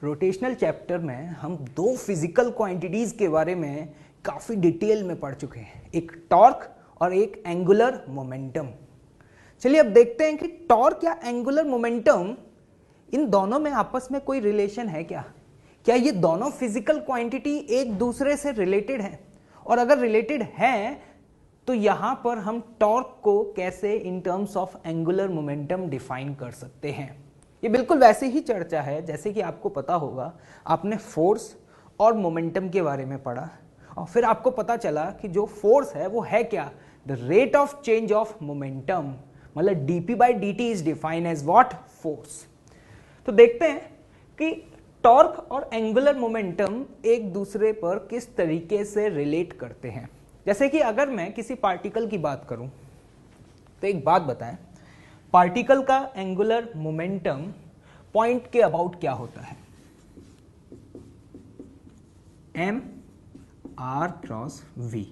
Rotational chapter में हम दो फिजिकल क्वांटिटीज के बारे में काफ़ी डिटेल में पढ़ चुके हैं, एक टॉर्क और एक एंगुलर मोमेंटम। चलिए अब देखते हैं कि टॉर्क या एंगुलर मोमेंटम इन दोनों में आपस में कोई रिलेशन है क्या? क्या ये दोनों फिजिकल क्वांटिटी एक दूसरे से रिलेटेड हैं? और अगर रिलेटेड हैं तो यहां पर हम टॉर्क को कैसे in terms of angular momentum define कर सकते हैं? ये बिल्कुल वैसे ही चर्चा है जैसे कि आपको पता होगा, आपने फोर्स और मोमेंटम के बारे में पढ़ा और फिर आपको पता चला कि जो फोर्स है वो है क्या? The rate of change of momentum, मतलब dp/dt is define as what? Force. तो देखते हैं कि टॉर्क और एंगुलर मोमेंटम एक दूसरे पर किस तरीके से रिलेट करते हैं। जैसे कि अगर मैं किसी पार्टिकल की बात करूं तो एक बात बताएं, पार्टिकल का एंगुलर मोमेंटम पॉइंट के अबाउट क्या होता है? m r क्रॉस v,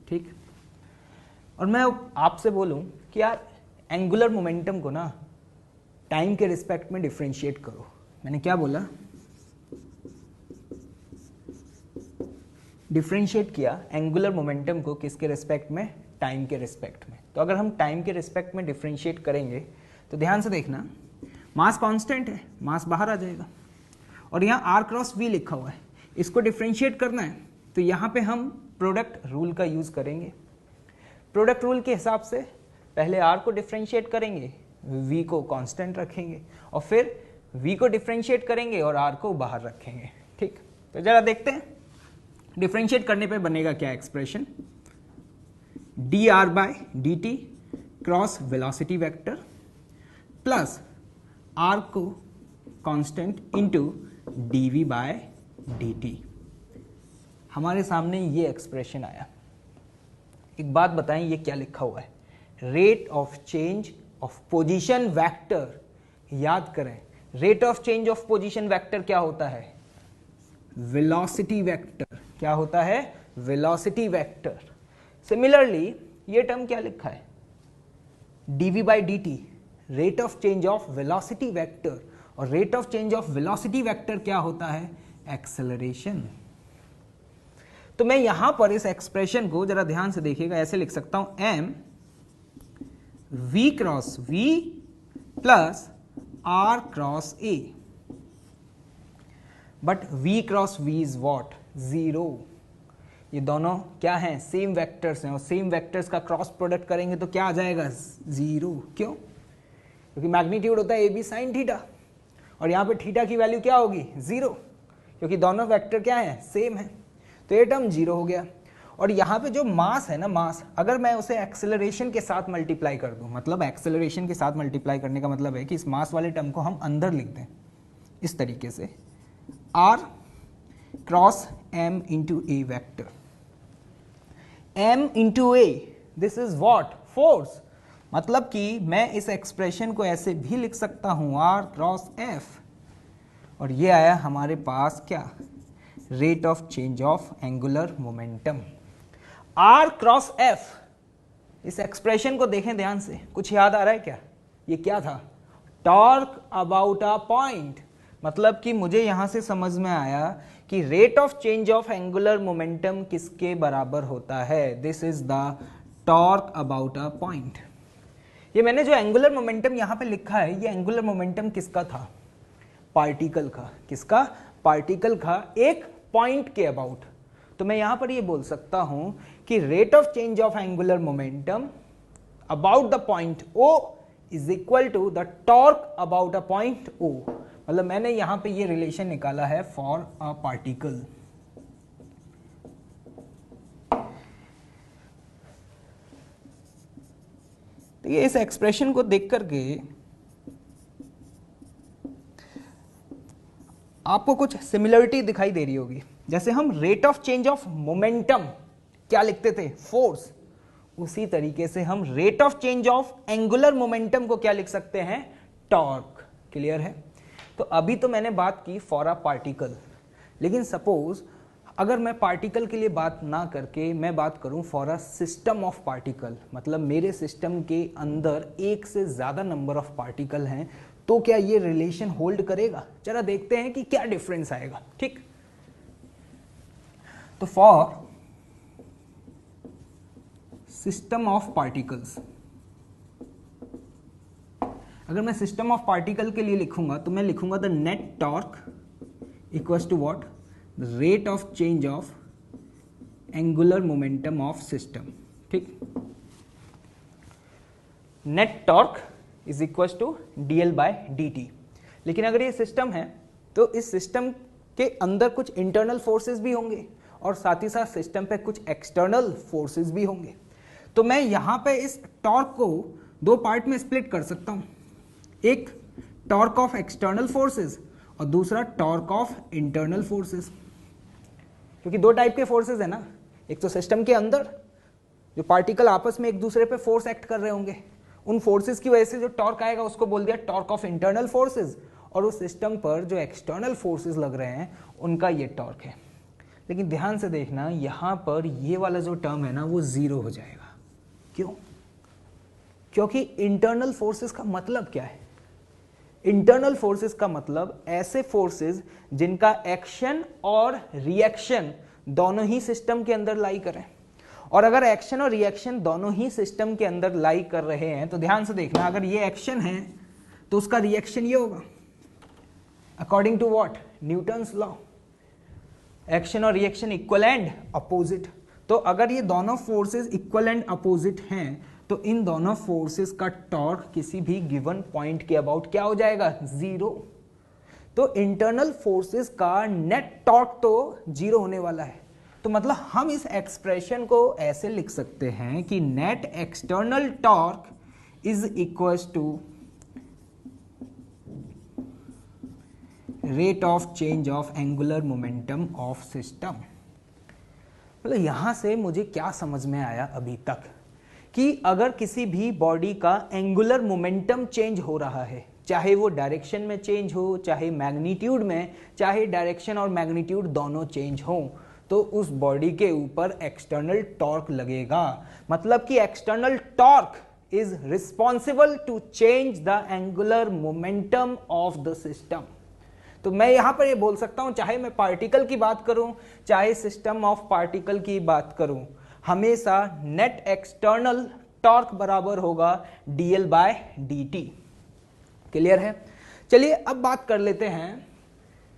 ठीक। और मैं आपसे बोलूं कि यार एंगुलर मोमेंटम को ना टाइम के रिस्पेक्ट में डिफरेंशिएट करो। मैंने क्या बोला? डिफरेंशिएट किया एंगुलर मोमेंटम को किसके रिस्पेक्ट में? टाइम के रिस्पेक्ट में। तो अगर हम टाइम के रिस्पेक्ट में डिफरेंशिएट करेंगे तो ध्यान से देखना, मास कांस्टेंट है, मास बाहर आ जाएगा और यहाँ r क्रॉस v लिखा हुआ है, इसको डिफरेंशिएट करना है तो यहाँ पे हम प्रोडक्ट रूल का यूज करेंगे। प्रोडक्ट रूल के हिसाब से पहले r को डिफरेंशिएट करेंगे, v को कांस्टेंट रखेंगे और फिर v को डिफरेंशिएट करेंगे और r को बाहर रखेंगे, ठीक। तो जरा देखते हैं डिफरेंशिएट करने पे बनेगा क्या expression? dr/dt cross velocity vector plus r को कांस्टेंट इनटू dv/dt। हमारे सामने ये एक्सप्रेशन आया। एक बात बताएं, ये क्या लिखा हुआ है? Rate of change of position vector. याद करें, rate of change of position vector क्या होता है? Velocity vector. क्या होता है? Velocity vector. सिमिलरली ये टर्म क्या लिखा है? dv/dt, rate of change of velocity vector. और rate of change of velocity vector क्या होता है? एक्सेलरेशन। तो मैं यहां पर इस एक्सप्रेशन को जरा ध्यान से देखिएगा, ऐसे लिख सकता हूं m v cross v plus r cross a। But v cross v is what? 0। ये दोनों क्या हैं? सेम वेक्टर्स हैं और सेम वेक्टर्स का क्रॉस प्रोडक्ट करेंगे तो क्या आ जाएगा? 0। क्यों? क्योंकि मैग्नीट्यूड होता है ab sin थीटा और यहाँ पे थीटा की वैल्यू क्या होगी? 0, क्योंकि दोनों वेक्टर क्या हैं? सेम है। तो ये टर्म 0 हो गया। और यहाँ पे जो मास है ना, मास, अगर मैं उसे एक्सेलरेशन के साथ मल्टीप्लाई कर दूं, मतलब एक्सेलरेशन के साथ मल्टीप्लाई करने का मतलब है कि इस मास वाले टर्म को हम अंदर लिख दें इस तरीके से, r cross m into a vector. m into a, this is what? Force. मतलब कि मैं इस एक्सप्रेशन को ऐसे भी लिख सकता हूं, r क्रॉस f, और ये आया हमारे पास क्या? Rate of change of angular momentum. r cross f, इस एक्सप्रेशन को देखें ध्यान से, कुछ याद आ रहा है क्या? ये क्या था? Torque about a point. मतलब कि मुझे यहां से समझ में आया कि rate of change of angular momentum किसके बराबर होता है? This is the torque about a point. ये मैंने जो एंगुलर मोमेंटम यहां पे लिखा है, ये एंगुलर मोमेंटम किसका था? पार्टिकल का। किसका? पार्टिकल का, एक पॉइंट के अबाउट। तो मैं यहां पर ये बोल सकता हूं कि rate of change of angular momentum about the point O is equal to the torque about a point O। मतलब मैंने यहां पे ये रिलेशन निकाला है फॉर अ पार्टिकल। तो ये इस एक्सप्रेशन को देख करके आपको कुछ सिमिलरिटी दिखाई दे रही होगी। जैसे हम rate of change of momentum क्या लिखते थे? फोर्स। उसी तरीके से हम rate of change of angular momentum को क्या लिख सकते हैं? टॉर्क। क्लियर है? तो अभी तो मैंने बात की फॉर अ पार्टिकल, लेकिन सपोज अगर मैं पार्टिकल के लिए बात ना करके मैं बात करूं for a system of particle, मतलब मेरे सिस्टम के अंदर एक से ज़्यादा नंबर ऑफ पार्टिकल हैं, तो क्या ये रिलेशन होल्ड करेगा? जरा देखते हैं कि क्या डिफरेंस आएगा। ठीक, तो फॉर सिस्टम ऑफ पार्टिकल्स, अगर मैं सिस्टम ऑफ पार्टिकल के लिए लिखूंगा तो मैं लिखूंगा the net torque equals to what, the rate of change of angular momentum of system. ठीक, net torque is equals to dl by dt। लेकिन अगर ये सिस्टम है तो इस सिस्टम के अंदर कुछ इंटरनल फोर्सेस भी होंगे और साथ ही साथ सिस्टम पे कुछ एक्सटर्नल फोर्सेस भी होंगे। तो मैं यहां पे इस टॉर्क को दो पार्ट में स्प्लिट कर सकता हूं, एक टॉर्क ऑफ एक्सटर्नल फोर्सेस और दूसरा टॉर्क ऑफ इंटरनल फोर्सेस। क्योंकि दो टाइप के फोर्सेस है ना, एक तो सिस्टम के अंदर जो पार्टिकल आपस में एक दूसरे पे फोर्स एक्ट कर रहे होंगे, उन फोर्सेस की वजह से जो टॉर्क आएगा उसको बोल दिया टॉर्क ऑफ इंटरनल फोर्सेस, और उस सिस्टम पर जो एक्सटर्नल फोर्सेस लग रहे हैं उनका ये टॉर्क है। लेकिन ध्यान से देखना, यहां पर ये वाला जो टर्म है ना वो जीरो हो जाएगा। क्यों? क्योंकि इंटरनल फोर्सेस का मतलब क्या है? इंटरनल फोर्सेस का मतलब ऐसे फोर्सेस जिनका एक्शन और रिएक्शन दोनों ही सिस्टम के अंदर लाई करें। और अगर एक्शन और रिएक्शन दोनों ही सिस्टम के अंदर लाई कर रहे हैं तो ध्यान से देखना, अगर ये एक्शन है तो उसका रिएक्शन ये होगा, according to what, Newton's law, action और रिएक्शन इक्वल एंड अपोजिट। तो अगर ये दोनों फोर्सेस इक्वल एंड अपोजिट हैं तो इन दोनों फोर्सेस का टॉर्क किसी भी गिवन पॉइंट के अबाउट क्या हो जाएगा, जीरो। तो इंटरनल फोर्सेस का नेट टॉर्क तो जीरो होने वाला है। तो मतलब हम इस एक्सप्रेशन को ऐसे लिख सकते हैं कि net external torque is equals to rate of change of angular momentum of system. मतलब यहां से मुझे क्या समझ में आया अभी तक कि अगर किसी भी बॉडी का एंगुलर मोमेंटम चेंज हो रहा है, चाहे वो डायरेक्शन में चेंज हो, चाहे मैग्नीट्यूड में, चाहे डायरेक्शन और मैग्नीट्यूड दोनों चेंज हो, तो उस बॉडी के ऊपर एक्सटर्नल टॉर्क लगेगा। मतलब कि external torque is responsible to change the angular momentum of the system. तो मैं यहां पर ये बोल सकता हूं, चाहे मैं पार्टिकल की बात करूं चाहे सिस्टम ऑफ पार्टिकल की बात करूं, हमेशा नेट एक्सटर्नल टॉर्क बराबर होगा dl बाय dt। क्लियर है? चलिए अब बात कर लेते हैं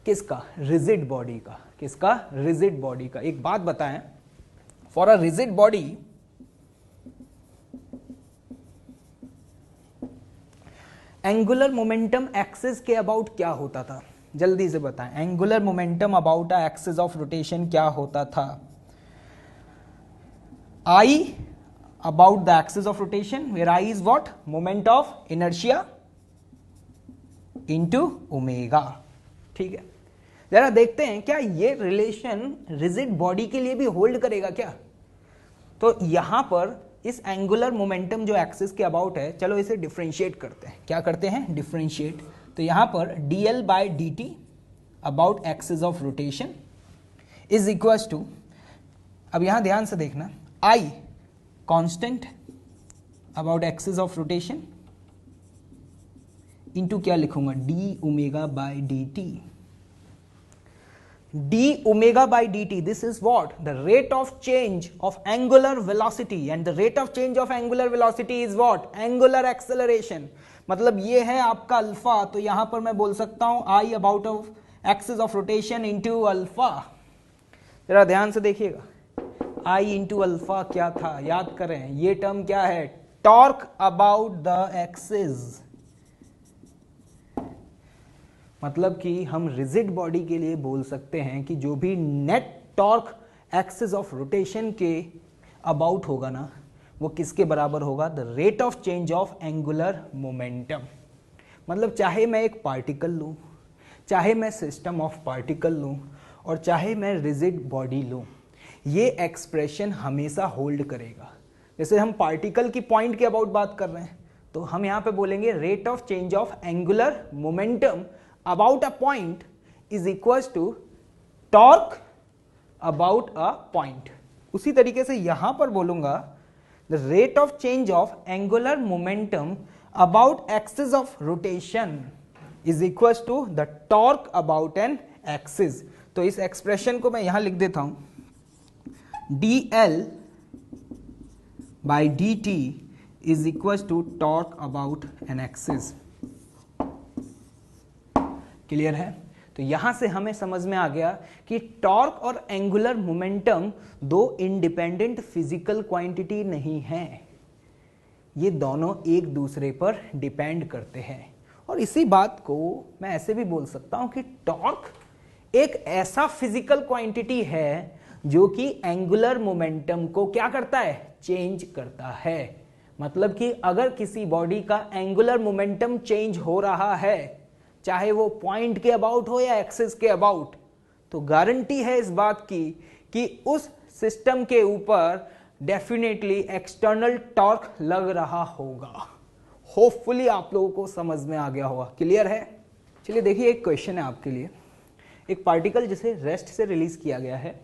किसका, रिजिड बॉडी का। किसका? रिजिड बॉडी का। एक बात बताएं, for a rigid body angular momentum axis के अबाउट क्या होता था? जल्दी से बताएं, angular momentum about a axis of rotation क्या होता था? I about the axis of rotation, where I is what? Moment of inertia into omega। ठीक है, जरा देखते हैं क्या ये रिलेशन रिजिड बॉडी के लिए भी होल्ड करेगा क्या? तो यहां पर इस एंगुलर मोमेंटम जो एक्सिस के अबाउट है, चलो इसे डिफरेंशिएट करते हैं। क्या करते हैं? डिफरेंशिएट। तो यहां पर dl by dt about axis of rotation is equal to, अब यहां ध्यान से देखना, I constant about axis of rotation into क्या लिखूंगा, D omega by D T. D omega by D T, this is what, the rate of change of angular velocity, and the rate of change of angular velocity is what, angular acceleration. मतलब ये है आपका alpha. तो यहां पर मैं बोल सकता हूं I about of axis of rotation into alpha. जरा ध्यान से देखिएगा, I इंटू अल्फा क्या था, याद करें, ये टर्म क्या है, टॉर्क अबाउट द एक्सिस। मतलब कि हम रिजिड बॉडी के लिए बोल सकते हैं कि जो भी net torque axis of rotation के अबाउट होगा ना, वो किसके बराबर होगा, the rate of change of angular momentum. मतलब चाहे मैं एक पार्टिकल लूं, चाहे मैं सिस्टम ऑफ पार्टिकल लूं, और चाहे मैं रिजिड बॉडी लूं, ये एक्सप्रेशन हमेशा होल्ड करेगा। जैसे हम पार्टिकल की पॉइंट के अबाउट बात कर रहे हैं तो हम यहां पे बोलेंगे rate of change of angular momentum about a point is equal to torque about a point. उसी तरीके से यहां पर बोलूंगा the rate of change of angular momentum about axis of rotation is equal to the torque about an axis. तो इस expression को मैं यहां लिख देता हूं, dl by dt is equals to torque about an axis। Clear है? तो यहां से हमें समझ में आ गया कि टॉर्क और एंगुलर मोमेंटम दो इंडिपेंडेंट फिजिकल क्वांटिटी नहीं हैं, ये दोनों एक दूसरे पर डिपेंड करते हैं। और इसी बात को मैं ऐसे भी बोल सकता हूं कि टॉर्क एक ऐसा फिजिकल क्वांटिटी है जो कि एंगुलर मोमेंटम को क्या करता है, चेंज करता है। मतलब कि अगर किसी बॉडी का एंगुलर मोमेंटम चेंज हो रहा है, चाहे वो पॉइंट के अबाउट हो या एक्सिस के अबाउट, तो गारंटी है इस बात की कि उस सिस्टम के ऊपर डेफिनेटली एक्सटर्नल टॉर्क लग रहा होगा। होपफुली आप लोगों को समझ में आ गया होगा। क्लियर है? चलिए देखिए, एक क्वेश्चन है आपके लिए। एक पार्टिकल जिसे रेस्ट से रिलीज किया गया है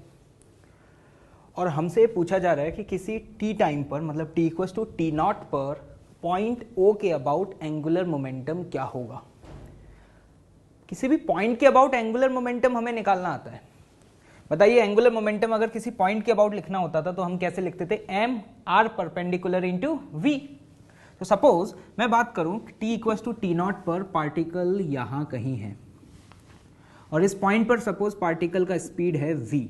और हमसे पूछा जा रहा है कि किसी टी टाइम पर, मतलब T equals to T naught पर पॉइंट ओ के अबाउट एंगुलर मोमेंटम क्या होगा। किसी भी पॉइंट के अबाउट एंगुलर मोमेंटम हमें निकालना आता है। बताइए, एंगुलर मोमेंटम अगर किसी पॉइंट के अबाउट लिखना होता था तो हम कैसे लिखते थे, M R perpendicular into V. तो सपोज मैं बात करूं T equals to T naught पर पार्टिकल यहां कहीं है और इस पॉइंट पर सपोज पार्टिकल का स्पीड है v,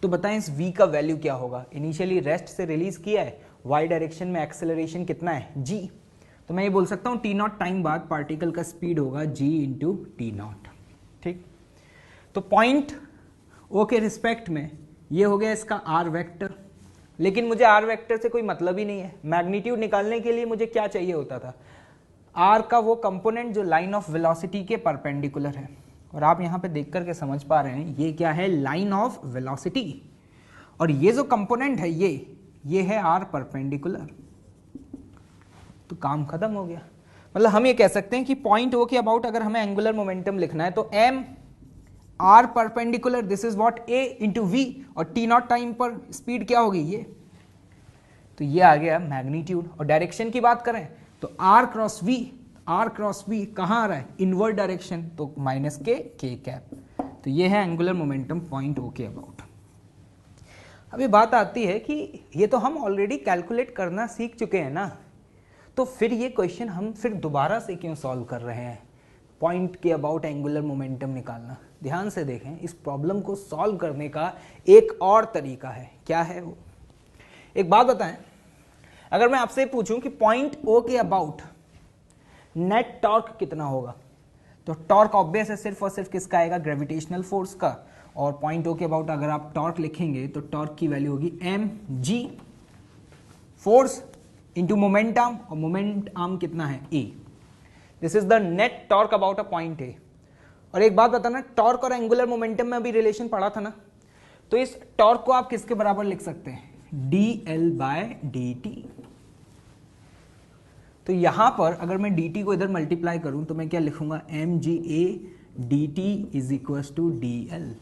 तो बताएं इस v का वैल्यू क्या होगा। इनिशियली रेस्ट से रिलीज किया है, y डायरेक्शन में एक्सेलरेशन कितना है, g। तो मैं ये बोल सकता हूं टी नॉट टाइम बाद पार्टिकल का स्पीड होगा g इंटू टी नॉट। ठीक, तो पॉइंट o के रिस्पेक्ट में ये हो गया इसका r वेक्टर। लेकिन मुझे r वेक्टर से कोई मतलब ही नहीं है। मैग्नीट्यूड निकालने के लिए मुझे क्या चाहिए होता था, r का वो कंपोनेंट जो लाइन ऑफ वेलोसिटी के परपेंडिकुलर है। और आप यहां पे देख करके समझ पा रहे हैं ये क्या है, लाइन ऑफ वेलोसिटी। और ये जो कंपोनेंट है ये है r परपेंडिकुलर। तो काम खत्म हो गया। मतलब हम ये कह सकते हैं कि पॉइंट ओ के अबाउट अगर हमें एंगुलर मोमेंटम लिखना है तो m r perpendicular, this is what a into V, और टी नॉट टाइम पर स्पीड क्या होगी ये। तो ये आ गया मैग्नीट्यूड। और डायरेक्शन की बात करें तो r क्रॉस v कहां आ रहा है, इनवर्ड डायरेक्शन, तो माइनस के कैप। तो ये है एंगुलर मोमेंटम पॉइंट ओ के अबाउट। अब ये बात आती है कि ये तो हम ऑलरेडी कैलकुलेट करना सीख चुके हैं ना, तो फिर ये क्वेश्चन हम फिर दोबारा से क्यों सॉल्व कर रहे हैं, पॉइंट के अबाउट एंगुलर मोमेंटम निकालना। ध्यान से देखें, इस प्रॉब्लम को सॉल्व करने का एक और तरीका है। क्या है वो? एक बात बताएं, अगर मैं आपसे पूछूं कि पॉइंट ओ के अबाउट नेट टॉर्क कितना होगा, तो टॉर्क ऑब्वियस है, सिर्फ और सिर्फ किसका आएगा, ग्रेविटेशनल फोर्स का। और पॉइंट ओ के अबाउट अगर आप टॉर्क लिखेंगे तो टॉर्क की वैल्यू होगी M G, force into moment arm, और मोमेंट आर्म कितना है, A. This is the net torque about a point A. और एक बात बताना, टॉर्क और एंगुलर मोमेंटम में अभी रिलेशन पढ़ा था ना, तो इस टॉर्क को आप किसके बराबर लिख सकते हैं, D L by D T. तो यहां पर अगर मैं dt को इधर मल्टीप्लाई करूं तो मैं क्या लिखूंगा, M G A D T is equal to D L.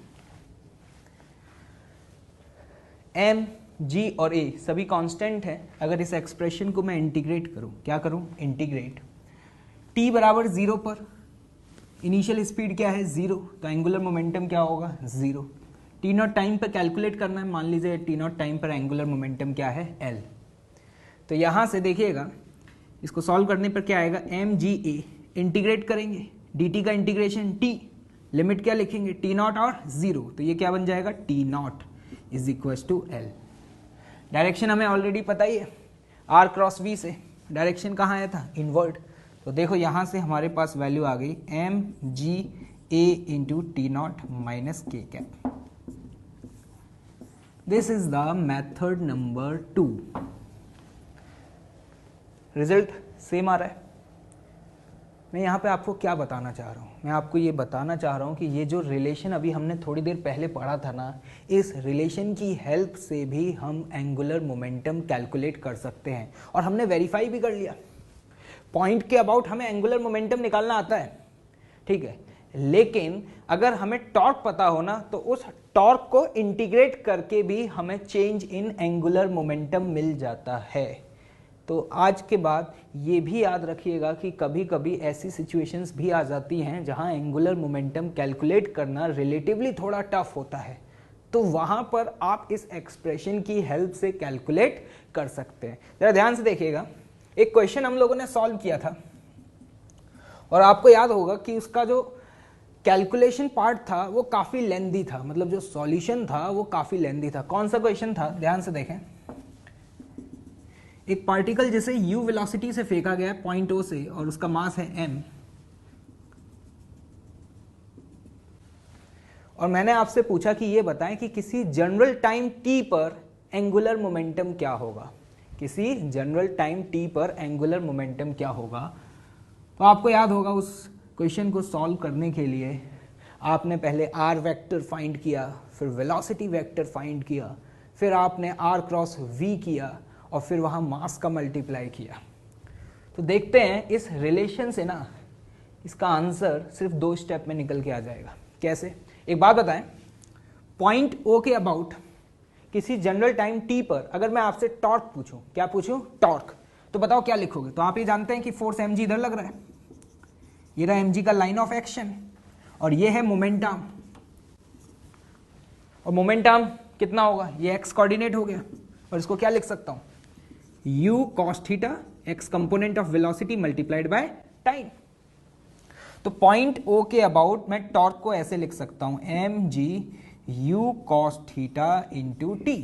M G और ए सभी कांस्टेंट है। अगर इस एक्सप्रेशन को मैं इंटीग्रेट करूं, क्या करूं, इंटीग्रेट, t बराबर 0 पर इनिशियल स्पीड क्या है, 0, तो एंगुलर मोमेंटम क्या होगा, 0। टी नॉट टाइम पर कैलकुलेट करना है, मान लीजिए टी नॉट टाइम पर एंगुलर मोमेंटम क्या है, l। तो यहां से देखिएगा, इसको सॉल्व करने पर क्या आएगा, एम जी ए, इंटीग्रेट करेंगे, dt का इंटीग्रेशन t, लिमिट क्या लिखेंगे, t नॉट और 0, तो ये क्या बन जाएगा, t naught is equal to l। Direction हमें ऑलरेडी पता ही है, r क्रॉस v से डायरेक्शन कहाँ आया था, इनवर्ड। तो देखो यहां से हमारे पास वैल्यू आ गई M G A into T not minus K cap. This is the method number 2। Result same आ रहा है। मैं यहाँ पे आपको क्या बताना चाह रहा हूँ, मैं आपको ये बताना चाह रहा हूँ कि ये जो रिलेशन अभी हमने थोड़ी देर पहले पढ़ा था ना, इस रिलेशन की हेल्प से भी हम एंगुलर मोमेंटम कैलकुलेट कर सकते हैं। और हमने वेरीफाई भी कर लिया, पॉइंट के अबाउट हमें एंगुलर मोमेंटम निकालना आता है, ठीक है। लेकिन अगर हमें टॉर्क पता हो ना, तो उस टॉर्क को इंटीग्रेट करके भी हमें चेंज इन एंगुलर मोमेंटम मिल जाता है। तो आज के बाद ये भी याद रखिएगा कि कभी कभी ऐसी सिचुएशंस भी आ जाती हैं जहां एंगुलर मोमेंटम कैलकुलेट करना रिलेटिवली थोड़ा टफ होता है, तो वहां पर आप इस एक्सप्रेशन की हेल्प से कैलकुलेट कर सकते हैं। जरा ध्यान से देखिएगा, एक क्वेश्चन हम लोगों ने सॉल्व किया था और आपको याद होगा कि उसका जो कैलकुलेशन पार्ट था वो काफी लेंदी था, मतलब जो सॉल्यूशन था वो काफी लेंदी था। कौन सा क्वेश्चन था, ध्यान से देखें। एक पार्टिकल जिसे u वेलोसिटी से फेंका गया है पॉइंट O से और उसका मास है m, और मैंने आपसे पूछा कि ये बताएं कि किसी जनरल टाइम t पर एंगुलर मोमेंटम क्या होगा, किसी जनरल टाइम t पर एंगुलर मोमेंटम क्या होगा। तो आपको याद होगा उस क्वेश्चन को सॉल्व करने के लिए आपने पहले r वेक्टर फाइंड किया, फिर वेलोसिटी वेक्टर फाइंड किया, फिर आपने r क्रॉस v किया और फिर वहां मास का मल्टीप्लाई किया। तो देखते हैं इस रिलेशन से ना इसका आंसर सिर्फ 2 स्टेप में निकल के आ जाएगा। कैसे, एक बात बताएं, पॉइंट O के अबाउट किसी जनरल टाइम t पर अगर मैं आपसे टॉर्क पूछूं, क्या पूछूं, टॉर्क, तो बताओ क्या लिखोगे। तो आप ये जानते हैं कि फोर्स mg इधर लग रहा है, ये रहा mg का लाइन ऑफ एक्शन और ये है मोमेंटम, और मोमेंटम कितना होगा, ये x कोऑर्डिनेट हो गया और इसको क्या लिख सकता हूं, u cos theta x component of velocity multiplied by time. तो पॉइंट O के अबाउट मैं टॉर्क को ऐसे लिख सकता हूं mg u cos theta into t।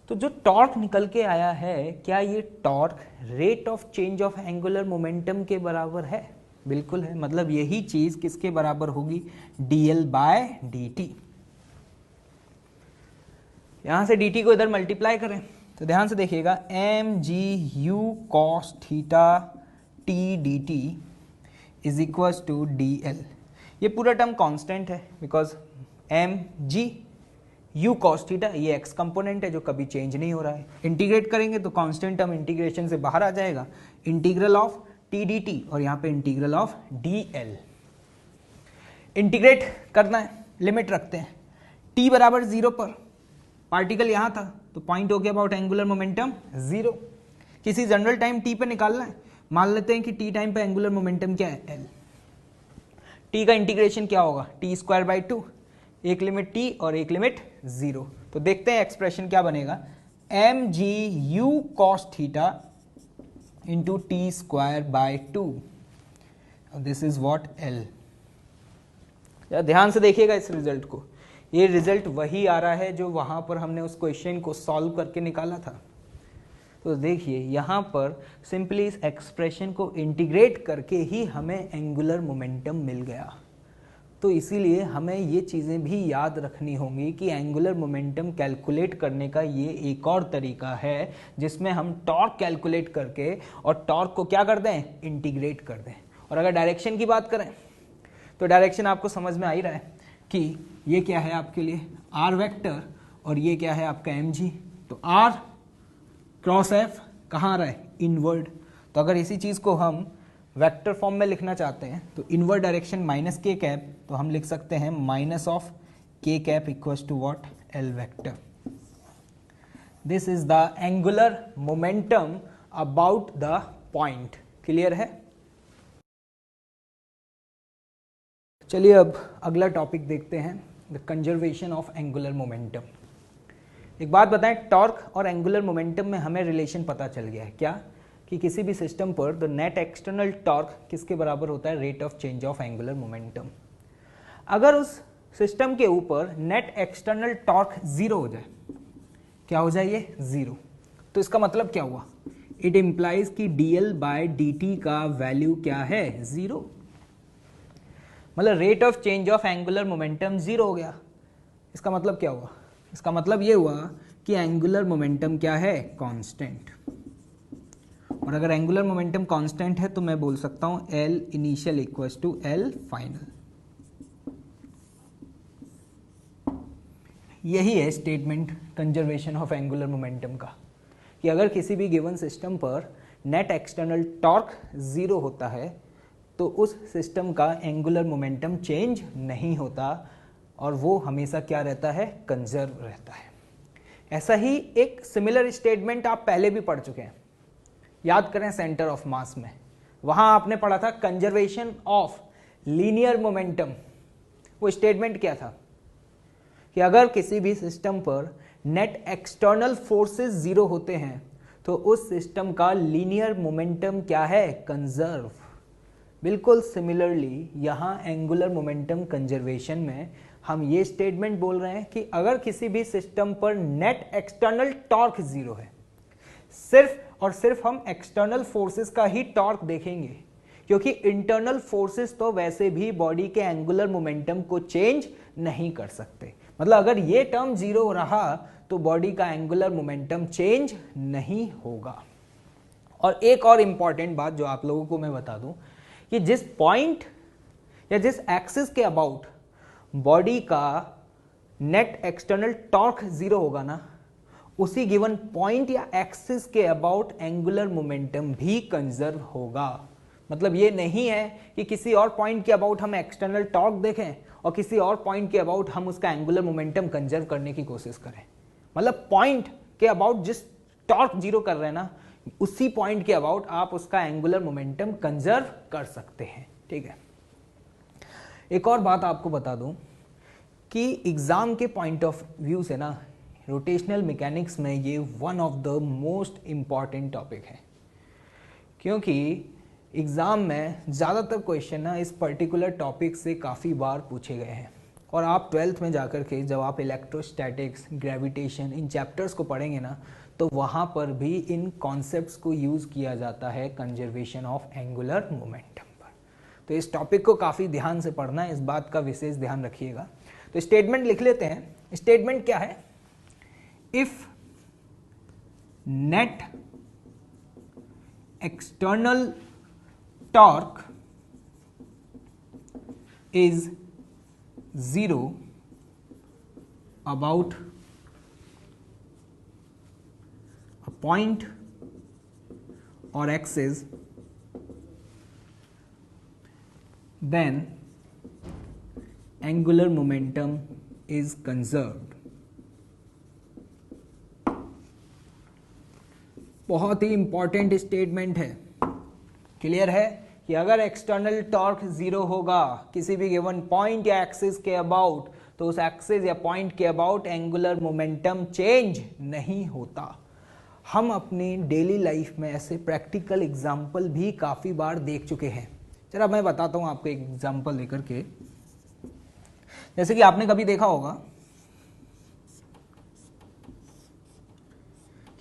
तो जो टॉर्क निकल के आया है, क्या ये torque rate of change of angular momentum के बराबर है, बिल्कुल है, मतलब यही चीज किसके बराबर होगी, dl बाय dt। यहां से dt को इधर मल्टीप्लाई करें तो ध्यान से देखिएगा mg u cos theta t dt is equal to dl। ये पूरा टर्म कांस्टेंट है because mg u cos theta ये x कंपोनेंट है जो कभी चेंज नहीं हो रहा है। इंटीग्रेट करेंगे तो कांस्टेंट टर्म इंटीग्रेशन से बाहर आ जाएगा, इंटीग्रल ऑफ t dt और यहाँ पे इंटीग्रल ऑफ dl। इंटीग्रेट करना है, लिमिट रखते हैं, t बराबर 0 पर पार्टिकल यहां था तो पॉइंट हो गया अबाउट एंगुलर मोमेंटम 0। किसी जनरल टाइम t पे निकालना है, मान लेते हैं कि t टाइम पे एंगुलर मोमेंटम क्या है, l। t का इंटीग्रेशन क्या होगा, t स्क्वायर बाई 2, एक लिमिट t और एक लिमिट 0। तो देखते हैं एक्सप्रेशन क्या बनेगा, mg u cos theta into T square by 2, this is what l। ध्यान से देखिएगा इस रिजल्ट को, ये रिजल्ट वही आ रहा है जो वहां पर हमने उस क्वेश्चन को सॉल्व करके निकाला था। तो देखिए यहां पर सिंपली इस एक्सप्रेशन को इंटीग्रेट करके ही हमें एंगुलर मोमेंटम मिल गया। तो इसीलिए हमें ये चीज़ें भी याद रखनी होंगी कि एंगुलर मोमेंटम कैलकुलेट करने का ये एक और तरीका है जिसमें हम टॉर्क कैलकुलेट करके और टॉर्क को क्या कर दें, इंटीग्रेट कर दें। और अगर डायरेक्शन की बात करें तो डायरेक्शन आपको समझ में आ ही रहा है कि ये क्या है आपके लिए r वेक्टर और ये क्या है आपका mg। तो r क्रॉस f कहाँ आ रहा है, इनवर्ड। तो अगर इसी चीज़ को हम वेक्टर फॉर्म में लिखना चाहते हैं तो inward direction minus k cap, तो हम लिख सकते हैं minus of k cap equals to what, l vector. This is the angular momentum about the point. Clear है। चलिए अब अगला टॉपिक देखते हैं, the conservation of angular momentum. एक बात बताएं, टॉर्क और एंगुलर मोमेंटम में हमें रिलेशन पता चल गया है क्या, कि किसी भी सिस्टम पर द नेट एक्सटर्नल टॉर्क किसके बराबर होता है, rate of change of angular momentum. अगर उस सिस्टम के ऊपर नेट एक्सटर्नल टॉर्क 0 हो जाए, क्या हो जाए, ये 0, तो इसका मतलब क्या हुआ, इट इंप्लाइज कि dl बाय dt का वैल्यू क्या है, 0। मतलब rate of change of angular momentum 0 हो गया। इसका मतलब क्या हुआ, इसका मतलब ये हुआ कि एंगुलर मोमेंटम क्या है, कांस्टेंट। और अगर एंगुलर मोमेंटम कांस्टेंट है तो मैं बोल सकता हूं L initial equals to L final. यही है statement conservation of angular momentum का, कि अगर किसी भी गिवन सिस्टम पर नेट एक्सटर्नल टॉर्क 0 होता है तो उस सिस्टम का एंगुलर मोमेंटम चेंज नहीं होता और वो हमेशा क्या रहता है, कंजर्व रहता है। ऐसा ही एक सिमिलर स्टेटमेंट आप पहले भी पढ़ चुके हैं, याद करें सेंटर ऑफ मास में, वहां आपने पढ़ा था कंजर्वेशन ऑफ लीनियर मोमेंटम। वो स्टेटमेंट क्या था कि अगर किसी भी सिस्टम पर नेट एक्सटर्नल फोर्सेस जीरो होते हैं तो उस सिस्टम का लीनियर मोमेंटम क्या है, कंजर्व। बिल्कुल सिमिलरली यहां एंगुलर मोमेंटम कंजर्वेशन में हम ये स्टेटमेंट बोल रहे हैं कि अगर किसी भी सिस्टम पर नेट एक्सटर्नल टॉर्क जीरो है, सिर्फ और सिर्फ हम एक्सटर्नल फोर्सेस का ही टॉर्क देखेंगे, क्योंकि इंटरनल फोर्सेस तो वैसे भी बॉडी के एंगुलर मोमेंटम को चेंज नहीं कर सकते। मतलब अगर ये टर्म जीरो रहा तो बॉडी का एंगुलर मोमेंटम चेंज नहीं होगा। और एक और इंपॉर्टेंट बात जो आप लोगों को मैं बता दूं कि जिस पॉइंट या जिस एक्सिस के अबाउट बॉडी का नेट एक्सटर्नल टॉर्क जीरो होगा ना, उसी गिवन पॉइंट या एक्सिस के अबाउट एंगुलर मोमेंटम भी कंजर्व होगा। मतलब ये नहीं है कि किसी और पॉइंट के अबाउट हम एक्सटर्नल टॉर्क देखें और किसी और पॉइंट के अबाउट हम उसका एंगुलर मोमेंटम कंजर्व करने की कोशिश करें। मतलब पॉइंट के अबाउट जिस टॉर्क जीरो कर रहे हैं ना, उसी पॉइंट के अबाउट आप उसका एंगुलर मोमेंटम कंजर्व कर सकते हैं। ठीक है, एक और बात आपको बता दूं कि एग्जाम के पॉइंट ऑफ व्यू से ना रोटेशनल मैकेनिक्स में ये one of the most important topic है, क्योंकि एग्जाम में ज़्यादातर क्वेश्चन ना इस पर्टिकुलर टॉपिक से काफ़ी बार पूछे गए हैं। और आप 12th में जाकर के जब आप इलेक्ट्रोस्टैटिक्स, ग्रेविटेशन, इन चैप्टर्स को पढ़ेंगे ना, तो वहाँ पर भी इन कॉन्सेप्ट्स को यूज़ किया जाता है कंजर्वेशन ऑफ एंगुलर मोमेंटम पर। तो इस टॉपिक को काफ़ी ध्यान से पढ़ना है, इस बात का विशेष ध्यान रखिएगा। तो स्टेटमेंट लिख लेते हैं। स्टेटमेंट क्या है? If net external torque is 0 about a point or axis, then angular momentum is conserved। बहुत ही इंपॉर्टेंट स्टेटमेंट है। क्लियर है कि अगर एक्सटर्नल टॉर्क जीरो होगा किसी भी गिवन पॉइंट या एक्सिस के अबाउट, तो उस एक्सिस या पॉइंट के अबाउट एंगुलर मोमेंटम चेंज नहीं होता। हम अपनी डेली लाइफ में ऐसे प्रैक्टिकल एग्जाम्पल भी काफ़ी बार देख चुके हैं। चलो मैं बताता हूँ आपको एक एग्जाम्पल लेकर के। जैसे कि आपने कभी देखा होगा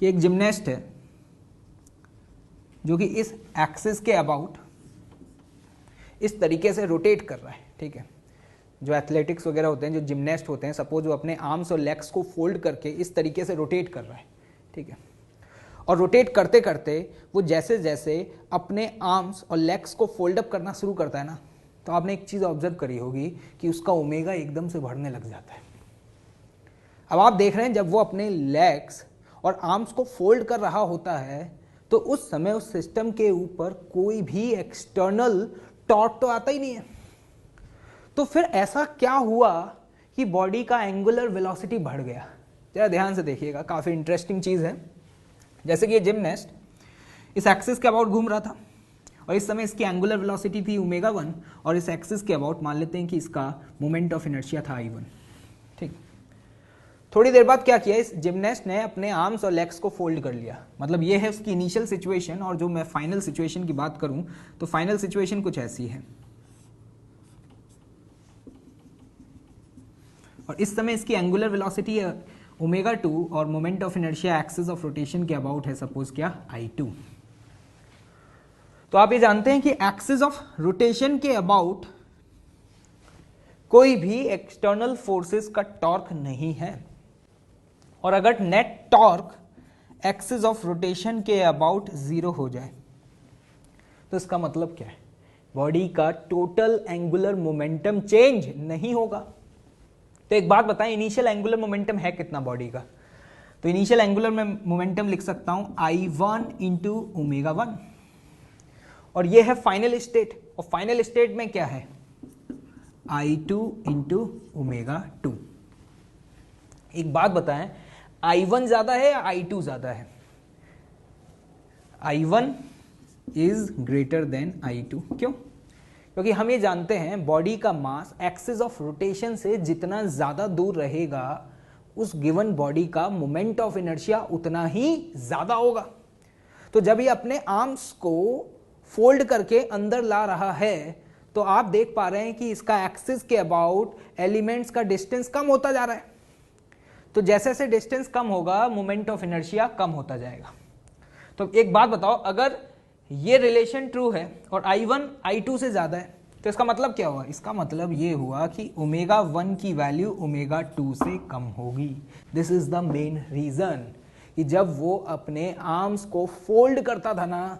कि एक जिम्नास्ट है जो कि इस एक्सिस के अबाउट इस तरीके से रोटेट कर रहा है। ठीक है, जो एथलेटिक्स वगैरह होते हैं, जो जिम्नास्ट होते हैं, सपोज वो अपने आर्म्स और लेग्स को फोल्ड करके इस तरीके से रोटेट कर रहा है। ठीक है, और रोटेट करते करते वो जैसे जैसे अपने आर्म्स और लेग्स को फोल्ड अप करना शुरू करता है ना, तो आपने एक चीज़ ऑब्जर्व करी होगी कि उसका ओमेगा एकदम से बढ़ने लग जाता है। अब आप देख रहे हैं जब वो अपने लेग्स और आर्म्स को फोल्ड कर रहा होता है तो उस समय उस सिस्टम के ऊपर कोई भी एक्सटर्नल टॉर्क तो आता ही नहीं है। तो फिर ऐसा क्या हुआ कि बॉडी का एंगुलर वेलोसिटी बढ़ गया? जरा ध्यान से देखिएगा, काफ़ी इंटरेस्टिंग चीज़ है। जैसे कि ये जिम्नास्ट इस एक्सिस के अबाउट घूम रहा था और इस समय इसकी एंगुलर वेलोसिटी थी ω1 और इस एक्सिस के अबाउट मान लेते हैं कि इसका मोमेंट ऑफ इनर्शिया था I1। ठीक, थोड़ी देर बाद क्या किया, इस जिम्नास्ट ने अपने आर्म्स और लेग्स को फोल्ड कर लिया। मतलब ये है उसकी इनिशियल सिचुएशन। और जो मैं फाइनल सिचुएशन की बात करूं तो फाइनल सिचुएशन कुछ ऐसी है। और इस समय इसकी एंगुलर वेलोसिटी है ω2 और moment of inertia axis of rotation के अबाउट है सपोज क्या, I2। तो आप ये जानते हैं कि एक्सिस ऑफ रोटेशन के अबाउट कोई भी एक्सटर्नल फोर्सेस का टॉर्क नहीं है। और अगर net torque axis of rotation के अबाउट जीरो हो जाए तो इसका मतलब क्या है, बॉडी का टोटल एंगुलर मोमेंटम चेंज नहीं होगा। तो एक बात बताएं, इनिशियल एंगुलर मोमेंटम है कितना बॉडी का? तो इनिशियल एंगुलर मोमेंटम लिख सकता हूं I1 इंटू ω1 और ये है फाइनल स्टेट। और फाइनल स्टेट में क्या है, I2 इंटू ω2। एक बात बताएं, I1 ज्यादा है या I2 ज्यादा है? I1 is greater than I2। क्यों? क्योंकि हम ये जानते हैं बॉडी का मास एक्सिस ऑफ रोटेशन से जितना ज्यादा दूर रहेगा उस गिवन बॉडी का मोमेंट ऑफ इनर्शिया उतना ही ज्यादा होगा। तो जब ये अपने आर्म्स को फोल्ड करके अंदर ला रहा है तो आप देख पा रहे हैं कि इसका एक्सिस के अबाउट एलिमेंट्स का डिस्टेंस कम होता जा रहा है। तो जैसे जैसे डिस्टेंस कम होगा मोमेंट ऑफ इनर्शिया कम होता जाएगा। तो एक बात बताओ, अगर ये रिलेशन ट्रू है और I1 I2 से ज्यादा है तो इसका मतलब क्या हुआ? इसका मतलब ये हुआ कि ओमेगा 1 की वैल्यू ओमेगा 2 से कम होगी। This is the main reason कि जब वो अपने आर्म्स को फोल्ड करता था ना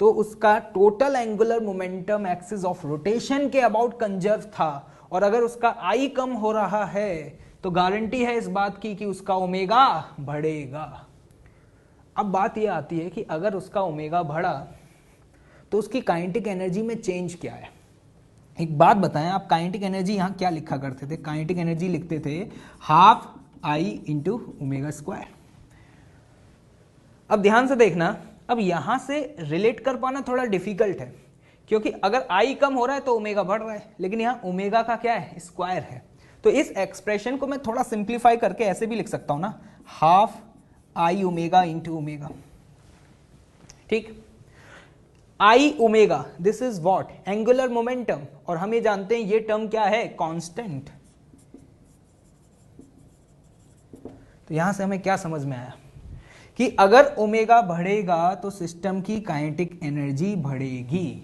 तो उसका total angular momentum axis of rotation के अबाउट कंजर्व था, और अगर उसका I कम हो रहा है तो गारंटी है इस बात की कि उसका ओमेगा बढ़ेगा। अब बात यह आती है कि अगर उसका ओमेगा बढ़ा तो उसकी काइनेटिक एनर्जी में चेंज क्या है? एक बात बताएं, आप काइनेटिक एनर्जी यहां क्या लिखा करते थे? काइनेटिक एनर्जी लिखते थे half I into omega square. अब ध्यान से देखना, अब यहां से रिलेट कर पाना थोड़ा डिफिकल्ट है क्योंकि अगर I कम हो रहा है तो ओमेगा बढ़ रहा है, लेकिन यहां ओमेगा का क्या है? स्क्वायर है। तो इस एक्सप्रेशन को मैं थोड़ा सिंप्लीफाई करके ऐसे भी लिख सकता हूं ना, half I omega into omega. ठीक, I omega this is what? Angular momentum, और हम ये जानते हैं ये टर्म क्या है? कांस्टेंट। तो यहां से हमें क्या समझ में आया कि अगर ओमेगा बढ़ेगा तो सिस्टम की काइनेटिक एनर्जी बढ़ेगी।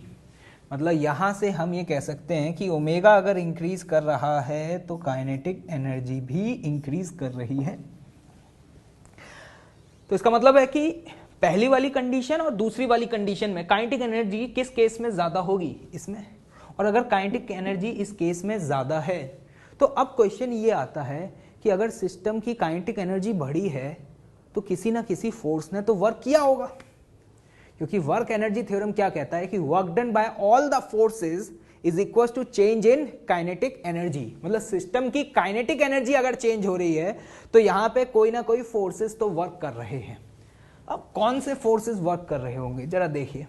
मतलब यहां से हम ये कह सकते हैं कि ओमेगा अगर इंक्रीज कर रहा है तो काइनेटिक एनर्जी भी इंक्रीज कर रही है। तो इसका मतलब है कि पहली वाली कंडीशन और दूसरी वाली कंडीशन में काइनेटिक एनर्जी किस केस में ज्यादा होगी? इसमें। और अगर काइनेटिक एनर्जी इस केस में ज्यादा है तो अब क्वेश्चन ये आता है कि अगर सिस्टम की काइनेटिक एनर्जी बढ़ी है तो किसी ना किसी फोर्स ने तो वर्क किया होगा, क्योंकि वर्क एनर्जी थ्योरम क्या कहता है कि work done by all the forces is equal to change in kinetic energy. मतलब सिस्टम की काइनेटिक एनर्जी अगर चेंज हो रही है तो यहां पे कोई ना कोई फोर्सेस तो वर्क कर रहे हैं। अब कौन से फोर्सेस वर्क कर रहे होंगे जरा देखिए।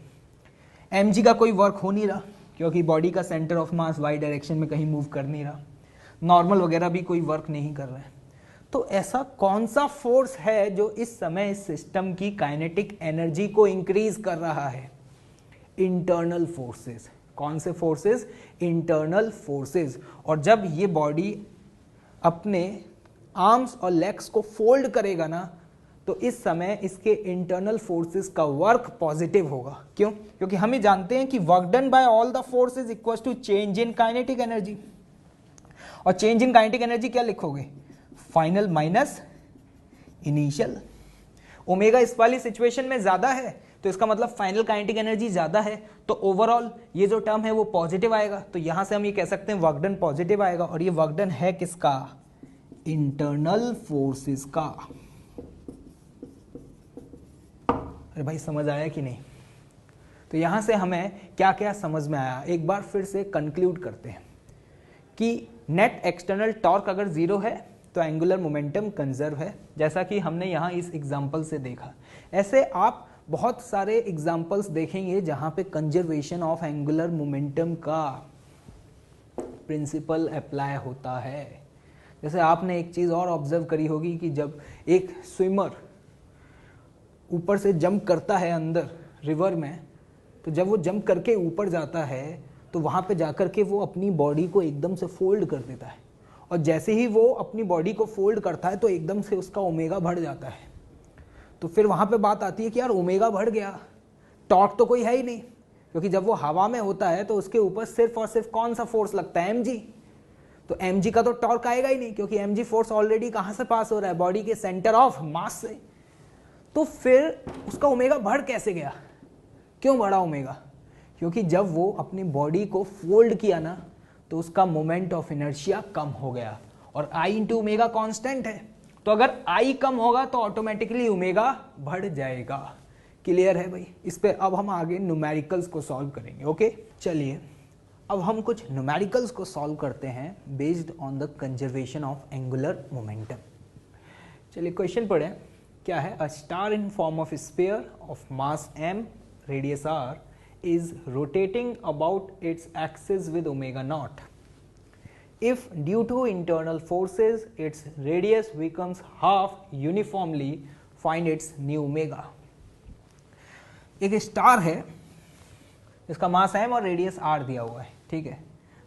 mg का कोई वर्क हो नहीं रहा क्योंकि बॉडी का centre of mass Y direction में कहीं मूव कर नहीं रहा। नॉर्मल वगैरह भी कोई वर्क नहीं कर रहा है। तो ऐसा कौन सा फोर्स है जो इस समय इस सिस्टम की काइनेटिक एनर्जी को इंक्रीज कर रहा है? Internal forces. कौन से फोर्सेस? Internal forces. और जब ये बॉडी अपने आर्म्स और लेग्स को फोल्ड करेगा ना तो इस समय इसके इंटरनल फोर्सेस का वर्क पॉजिटिव होगा। क्यों? क्योंकि हम ये जानते हैं कि work done by all the forces equals to change in kinetic energy. और चेंज इन काइनेटिक एनर्जी क्या लिखोगे? Final minus initial. ओमेगा इस वाली सिचुएशन में ज्यादा है तो इसका मतलब फाइनल काइनेटिक एनर्जी ज्यादा है, तो ओवरऑल ये जो टर्म है वो पॉजिटिव आएगा। तो यहां से हम ये कह सकते हैं वर्क डन पॉजिटिव आएगा। और ये वर्क डन है किसका? इंटरनल फोर्सेस का। अरे भाई समझ आया कि नहीं? तो यहां से हमें क्या क्या समझ में आया एक बार फिर से कंक्लूड करते हैं कि नेट एक्सटर्नल टॉर्क अगर जीरो है तो एंगुलर मोमेंटम कंजर्व है, जैसा कि हमने यहां इस एग्जांपल से देखा। ऐसे आप बहुत सारे एग्जांपल्स देखेंगे जहां पे कंजर्वेशन ऑफ एंगुलर मोमेंटम का प्रिंसिपल अप्लाई होता है। जैसे आपने एक चीज और ऑब्जर्व करी होगी कि जब एक स्विमर ऊपर से जंप करता है अंदर रिवर में, तो जब वो जंप करके ऊपर जाता है तो वहां पे जाकर के वो अपनी बॉडी को एकदम से फोल्ड कर देता है, और जैसे ही वो अपनी बॉडी को फोल्ड करता है तो एकदम से उसका ओमेगा बढ़ जाता है। तो फिर वहां पे बात आती है कि यार ओमेगा बढ़ गया, टॉर्क तो कोई है ही नहीं, क्योंकि जब वो हवा में होता है तो उसके ऊपर सिर्फ और सिर्फ कौन सा फोर्स लगता है? mg। तो mg का तो टॉर्क आएगा ही नहीं, क्योंकि mg फोर्स ऑलरेडी कहां से पास हो रहा है? बॉडी के सेंटर ऑफ मास से। तो फिर उसका ओमेगा बढ़ कैसे गया? क्यों बढ़ा ओमेगा? क्योंकि जब वो अपनी बॉडी को फोल्ड किया ना तो उसका मोमेंट ऑफ इनर्शिया कम हो गया, और I इंटू ओमेगा कॉन्स्टेंट है। तो अगर I कम होगा तो ऑटोमेटिकली ओमेगा बढ़ जाएगा। क्लियर है भाई? इस पे अब हम आगे न्यूमेरिकल्स को सॉल्व करेंगे। ओके, चलिए अब हम कुछ न्यूमेरिकल्स को सॉल्व करते हैं based on the conservation of angular momentum. चलिए क्वेश्चन पढ़ें, क्या है? A star in form of sphere of mass m, radius r is rotating about its axis with omega naught. If due to internal forces its radius becomes half uniformly, find its new omega. एक star है इसका मास m और radius r दिया हुआ है, ठीक है,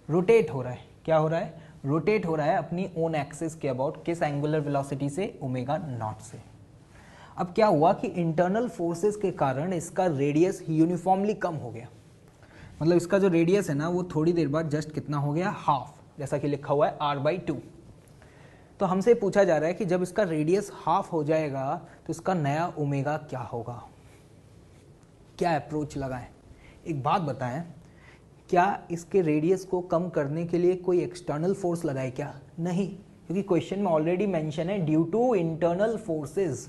rotate हो रहा है। क्या हो रहा है? रोटेट हो रहा है अपनी ओन एक्सिस के अबाउट, किस एंगुलर वेलोसिटी से? ओमेगा नॉट से। अब क्या हुआ कि इंटरनल फोर्सेस के कारण इसका रेडियस यूनिफॉर्मली कम हो गया, मतलब इसका जो रेडियस है ना वो थोड़ी देर बाद जस्ट कितना हो गया? हाफ, जैसा कि लिखा हुआ है r/2। तो हमसे पूछा जा रहा है कि जब इसका रेडियस हाफ हो जाएगा तो इसका नया ओमेगा क्या होगा, क्या अप्रोच लगाएं? एक बात बताएं, क्या इसके रेडियस को कम करने के लिए कोई एक्सटर्नल फोर्स लगाए क्या? नहीं, क्योंकि क्वेश्चन में ऑलरेडी मेंशन है ड्यू टू इंटरनल फोर्सेस,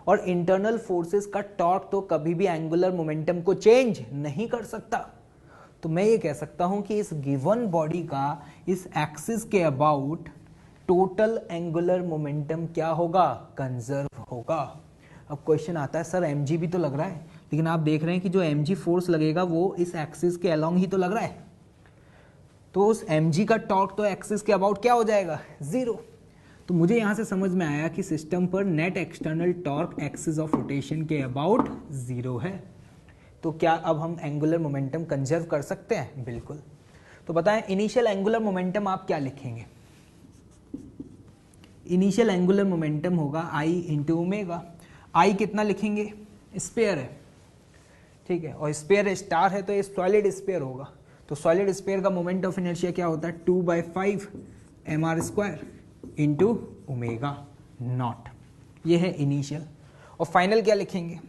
और इंटरनल फोर्सेस का टॉर्क तो कभी भी एंगुलर मोमेंटम को चेंज नहीं कर सकता। तो मैं ये कह सकता हूं कि इस गिवन बॉडी का इस एक्सिस के अबाउट टोटल एंगुलर मोमेंटम क्या होगा? कंजर्व होगा। अब क्वेश्चन आता है सर mg भी तो लग रहा है, लेकिन आप देख रहे हैं कि जो mg फोर्स लगेगा वो इस एक्सिस के अलोंग ही तो लग रहा है, तो उस mg का टॉर्क तो एक्सिस के अबाउट क्या हो जाएगा? जीरो। तो मुझे यहां से समझ में आया कि सिस्टम पर net external torque axis of rotation के अबाउट जीरो है। तो क्या अब हम एंगुलर मोमेंटम कंजर्व कर सकते हैं? बिल्कुल। तो बताएं इनिशियल एंगुलर मोमेंटम आप क्या लिखेंगे? इनिशियल एंगुलर मोमेंटम होगा I इंटू ओमेगा। I कितना लिखेंगे? स्फीयर है, ठीक है, और स्फीयर स्टार है तो ये सॉलिड स्फीयर होगा। तो सॉलिड स्फीयर का मोमेंट ऑफ इनर्शिया क्या होता है? 2/5 mr² इंटू ओमेगा नॉट। ये है इनिशियल। और फाइनल क्या लिखेंगे?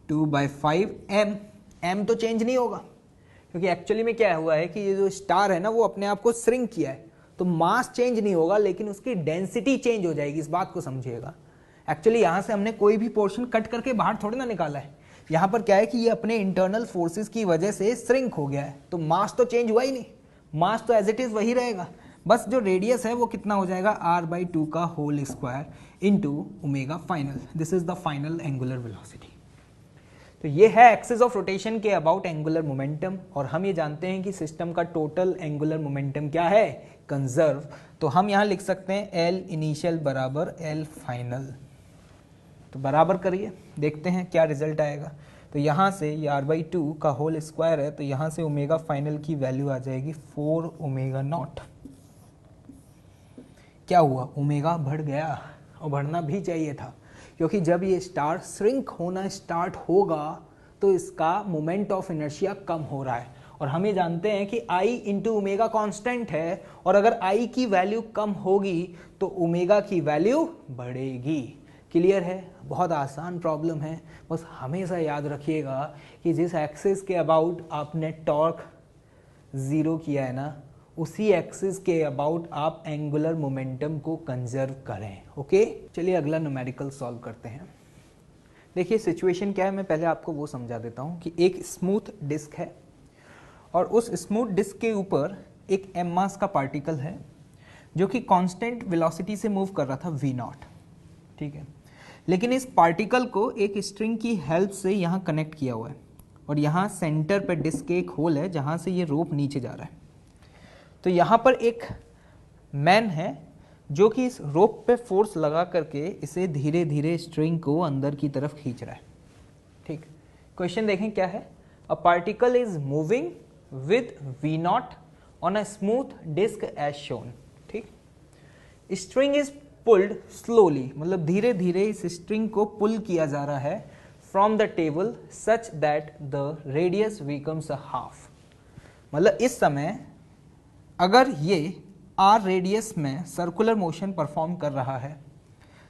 2/5 m तो चेंज नहीं होगा, क्योंकि एक्चुअली में क्या हुआ है कि ये जो स्टार है ना वो अपने आप को श्रिंक किया है, तो मास चेंज नहीं होगा लेकिन उसकी डेंसिटी चेंज हो जाएगी। इस बात को समझिएगा। एक्चुअली यहां से हमने कोई भी पोर्शन कट करके बाहर थोड़ी ना निकाला है, यहां पर क्या है कि ये अपने इंटरनल फोर्सेस की वजह से श्रिंक हो गया है, तो मास तो चेंज हुआ ही नहीं, मास तो एज इट इज वही रहेगा, बस जो रेडियस है वो कितना हो जाएगा? r/2 का whole square into omega final. This is the final angular velocity. तो ये है एक्सिस ऑफ रोटेशन के अबाउट एंगुलर मोमेंटम, और हम ये जानते हैं कि सिस्टम का टोटल एंगुलर मोमेंटम क्या है? कंजर्व। तो हम यहां लिख सकते हैं L इनिशियल बराबर L फाइनल। तो बराबर करिए, देखते हैं क्या रिजल्ट आएगा। तो यहाँ से ये r/2 का होल स्क्वायर है, तो यहाँ से ओमेगा फाइनल की वैल्यू आ जाएगी 4 ओमेगा नॉट। क्या हुआ? ओमेगा बढ़ गया, और बढ़ना भी चाहिए था, क्योंकि जब ये स्टार श्रिंक होना स्टार्ट होगा तो इसका मोमेंट ऑफ इनर्शिया कम हो रहा है, और हम ये जानते हैं कि I इंटू ओमेगा कॉन्स्टेंट है, और अगर I की वैल्यू कम होगी तो ओमेगा की वैल्यू बढ़ेगी। क्लियर है? बहुत आसान प्रॉब्लम है, बस हमेशा याद रखिएगा कि जिस एक्सिस के अबाउट आपने टॉर्क जीरो किया है ना, उसी एक्सिस के अबाउट आप एंगुलर मोमेंटम को कंजर्व करें। ओके, चलिए अगला न्यूमेरिकल सॉल्व करते हैं। देखिए सिचुएशन क्या है, मैं पहले आपको वो समझा देता हूं कि एक स्मूथ डिस्क है, और उस स्मूथ डिस्क के ऊपर एक m मास का पार्टिकल है जो कि कांस्टेंट वेलोसिटी से मूव कर रहा था v0, ठीक है, लेकिन इस पार्टिकल को एक स्ट्रिंग की हेल्प से यहाँ कनेक्ट किया हुआ है, और यहाँ सेंटर पर डिस्क के एक होल है जहाँ से ये रोप नीचे जा रहा है। तो यहाँ पर एक मैन है जो कि इस रोप पे फोर्स लगा करके इसे धीरे धीरे स्ट्रिंग को अंदर की तरफ खींच रहा है, ठीक। क्वेश्चन देखें क्या है? A particle is moving with v0 on a smooth disc edge shown, ठीक। स्ट्रिंग इज पुल्ड स्लोली, मतलब धीरे धीरे इस स्ट्रिंग को पुल किया जा रहा है from the table such that the radius becomes a half. मतलब इस समय अगर ये r रेडियस में सर्कुलर मोशन परफॉर्म कर रहा है,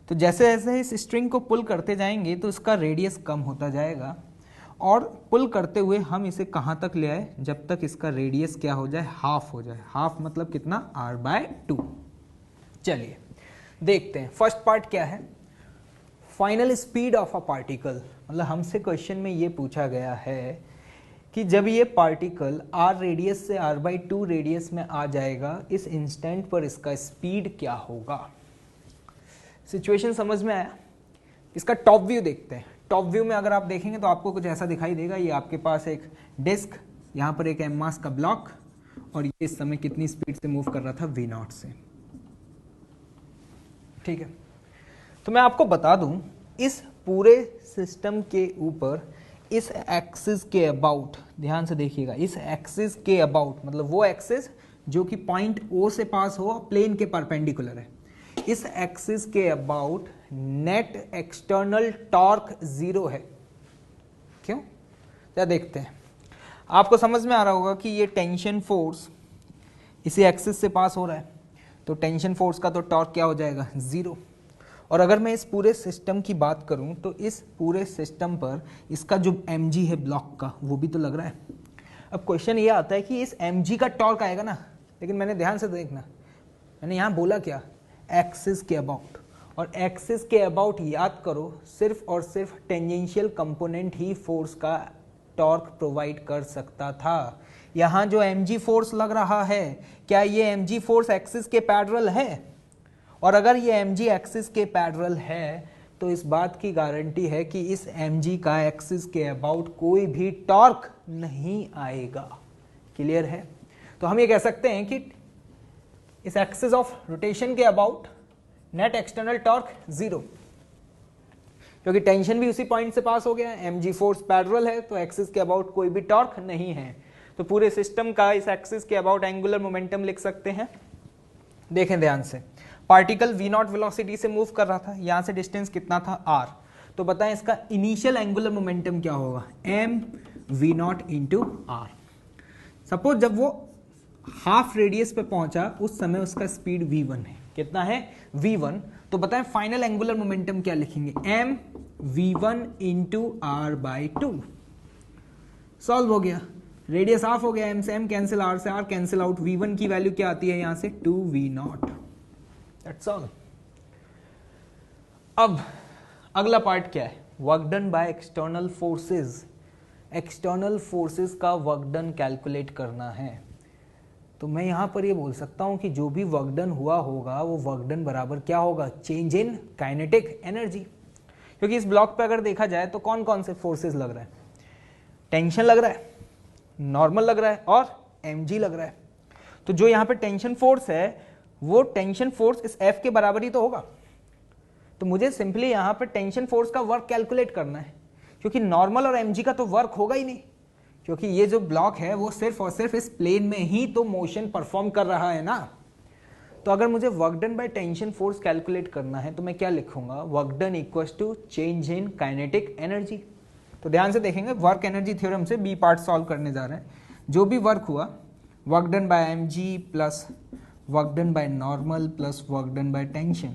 तो जैसे जैसे इस स्ट्रिंग को पुल करते जाएंगे तो इसका रेडियस कम होता जाएगा, और पुल करते हुए हम इसे कहाँ तक ले आए? जब तक इसका रेडियस क्या हो जाए? हाफ हो जाए। हाफ मतलब कितना? r/2। चलिए देखते हैं फर्स्ट पार्ट क्या है। Final speed of a particle, मतलब हमसे क्वेश्चन में ये पूछा गया है कि जब ये पार्टिकल r रेडियस से r/2 रेडियस में आ जाएगा, इस इंस्टेंट पर इसका स्पीड क्या होगा। सिचुएशन समझ में आया? इसका टॉप व्यू देखते हैं। टॉप व्यू में अगर आप देखेंगे तो आपको कुछ ऐसा दिखाई देगा। ये आपके पास एक डिस्क, यहाँ पर एक एम मास का ब्लॉक, और ये इस समय कितनी स्पीड से मूव कर रहा था, v0 से। ठीक है, तो मैं आपको बता दूं, इस पूरे सिस्टम के ऊपर इस एक्सिस के अबाउट, ध्यान से देखिएगा, इस एक्सिस के अबाउट, मतलब वो एक्सिस जो कि पॉइंट O से पास हो, प्लेन के परपेंडिकुलर है, इस एक्सिस के अबाउट नेट एक्सटर्नल टॉर्क 0 है। क्यों? क्या देखते हैं। आपको समझ में आ रहा होगा कि ये टेंशन फोर्स इसी एक्सिस से पास हो रहा है, तो टेंशन फोर्स का तो टॉर्क क्या हो जाएगा, 0। और अगर मैं इस पूरे सिस्टम की बात करूं तो इस पूरे सिस्टम पर इसका जो mg है ब्लॉक का, वो भी तो लग रहा है। अब क्वेश्चन ये आता है कि इस mg का टॉर्क आएगा ना, लेकिन मैंने ध्यान से देखना, मैंने यहाँ बोला क्या, एक्सिस के अबाउट। और एक्सिस के अबाउट याद करो, सिर्फ और सिर्फ टेंजेंशियल कंपोनेंट ही फोर्स का टॉर्क प्रोवाइड कर सकता था। यहाँ जो mg फोर्स लग रहा है, क्या ये mg फोर्स एक्सिस के पैरेलल है? और अगर ये mg एक्सिस के पैरेलल है तो इस बात की गारंटी है कि इस mg का एक्सिस के अबाउट कोई भी टॉर्क नहीं आएगा। क्लियर है? तो हम ये कह सकते हैं कि इस एक्सिस ऑफ रोटेशन के अबाउट नेट एक्सटर्नल टॉर्क 0, क्योंकि टेंशन भी उसी पॉइंट से पास हो गया है, mg फोर्स पैरेलल है, तो एक्सिस के अबाउट कोई भी टॉर्क नहीं है। तो पूरे सिस्टम का इस एक्सिस के अबाउट एंगुलर मोमेंटम लिख सकते हैं। देखें ध्यान से, पार्टिकल v0 वेलोसिटी से मूव कर रहा था, यहां से डिस्टेंस कितना था, r। तो बताएं इसका इनिशियल एंगुलर मोमेंटम क्या होगा, m v0 into r। Suppose जब वो हाफ रेडियस पे पहुंचा, उस समय उसका स्पीड v1 है। कितना है, v1। तो बताएं फाइनल एंगुलर मोमेंटम क्या लिखेंगे, m v1 into r by 2। Solve हो गया, रेडियस हाफ हो गया, m से m कैंसिल, r से r कैंसिल आउट, v1 की वैल्यू क्या आती है यहां से, 2v0। That's all. अब अगला पार्ट क्या है, work done by external forces. External forces का वर्क डन कैलकुलेट करना है। तो मैं यहां पर ये बोल सकता हूं कि जो भी वर्क डन हुआ होगा वो वर्क डन बराबर क्या होगा, चेंज इन काइनेटिक एनर्जी। क्योंकि इस ब्लॉक पे अगर देखा जाए तो कौन कौन से फोर्सेस लग रहा है, टेंशन लग रहा है, नॉर्मल लग रहा है और mg लग रहा है। तो जो यहाँ पे टेंशन फोर्स है वो टेंशन फोर्स इस F के बराबर ही तो होगा। तो मुझे सिंपली यहाँ पर टेंशन फोर्स का वर्क कैलकुलेट करना है, क्योंकि नॉर्मल और mg का तो वर्क होगा ही नहीं, क्योंकि ये जो ब्लॉक है वो सिर्फ और सिर्फ इस प्लेन में ही तो मोशन परफॉर्म कर रहा है ना। तो अगर मुझे work done by tension force calculate करना है तो मैं क्या लिखूंगा, work done equals to change in kinetic energy. तो ध्यान से देखेंगे, वर्क एनर्जी थ्योरम से बी पार्ट सॉल्व करने जा रहे हैं। जो भी वर्क हुआ, work done by mg plus work done by normal plus work done by tension.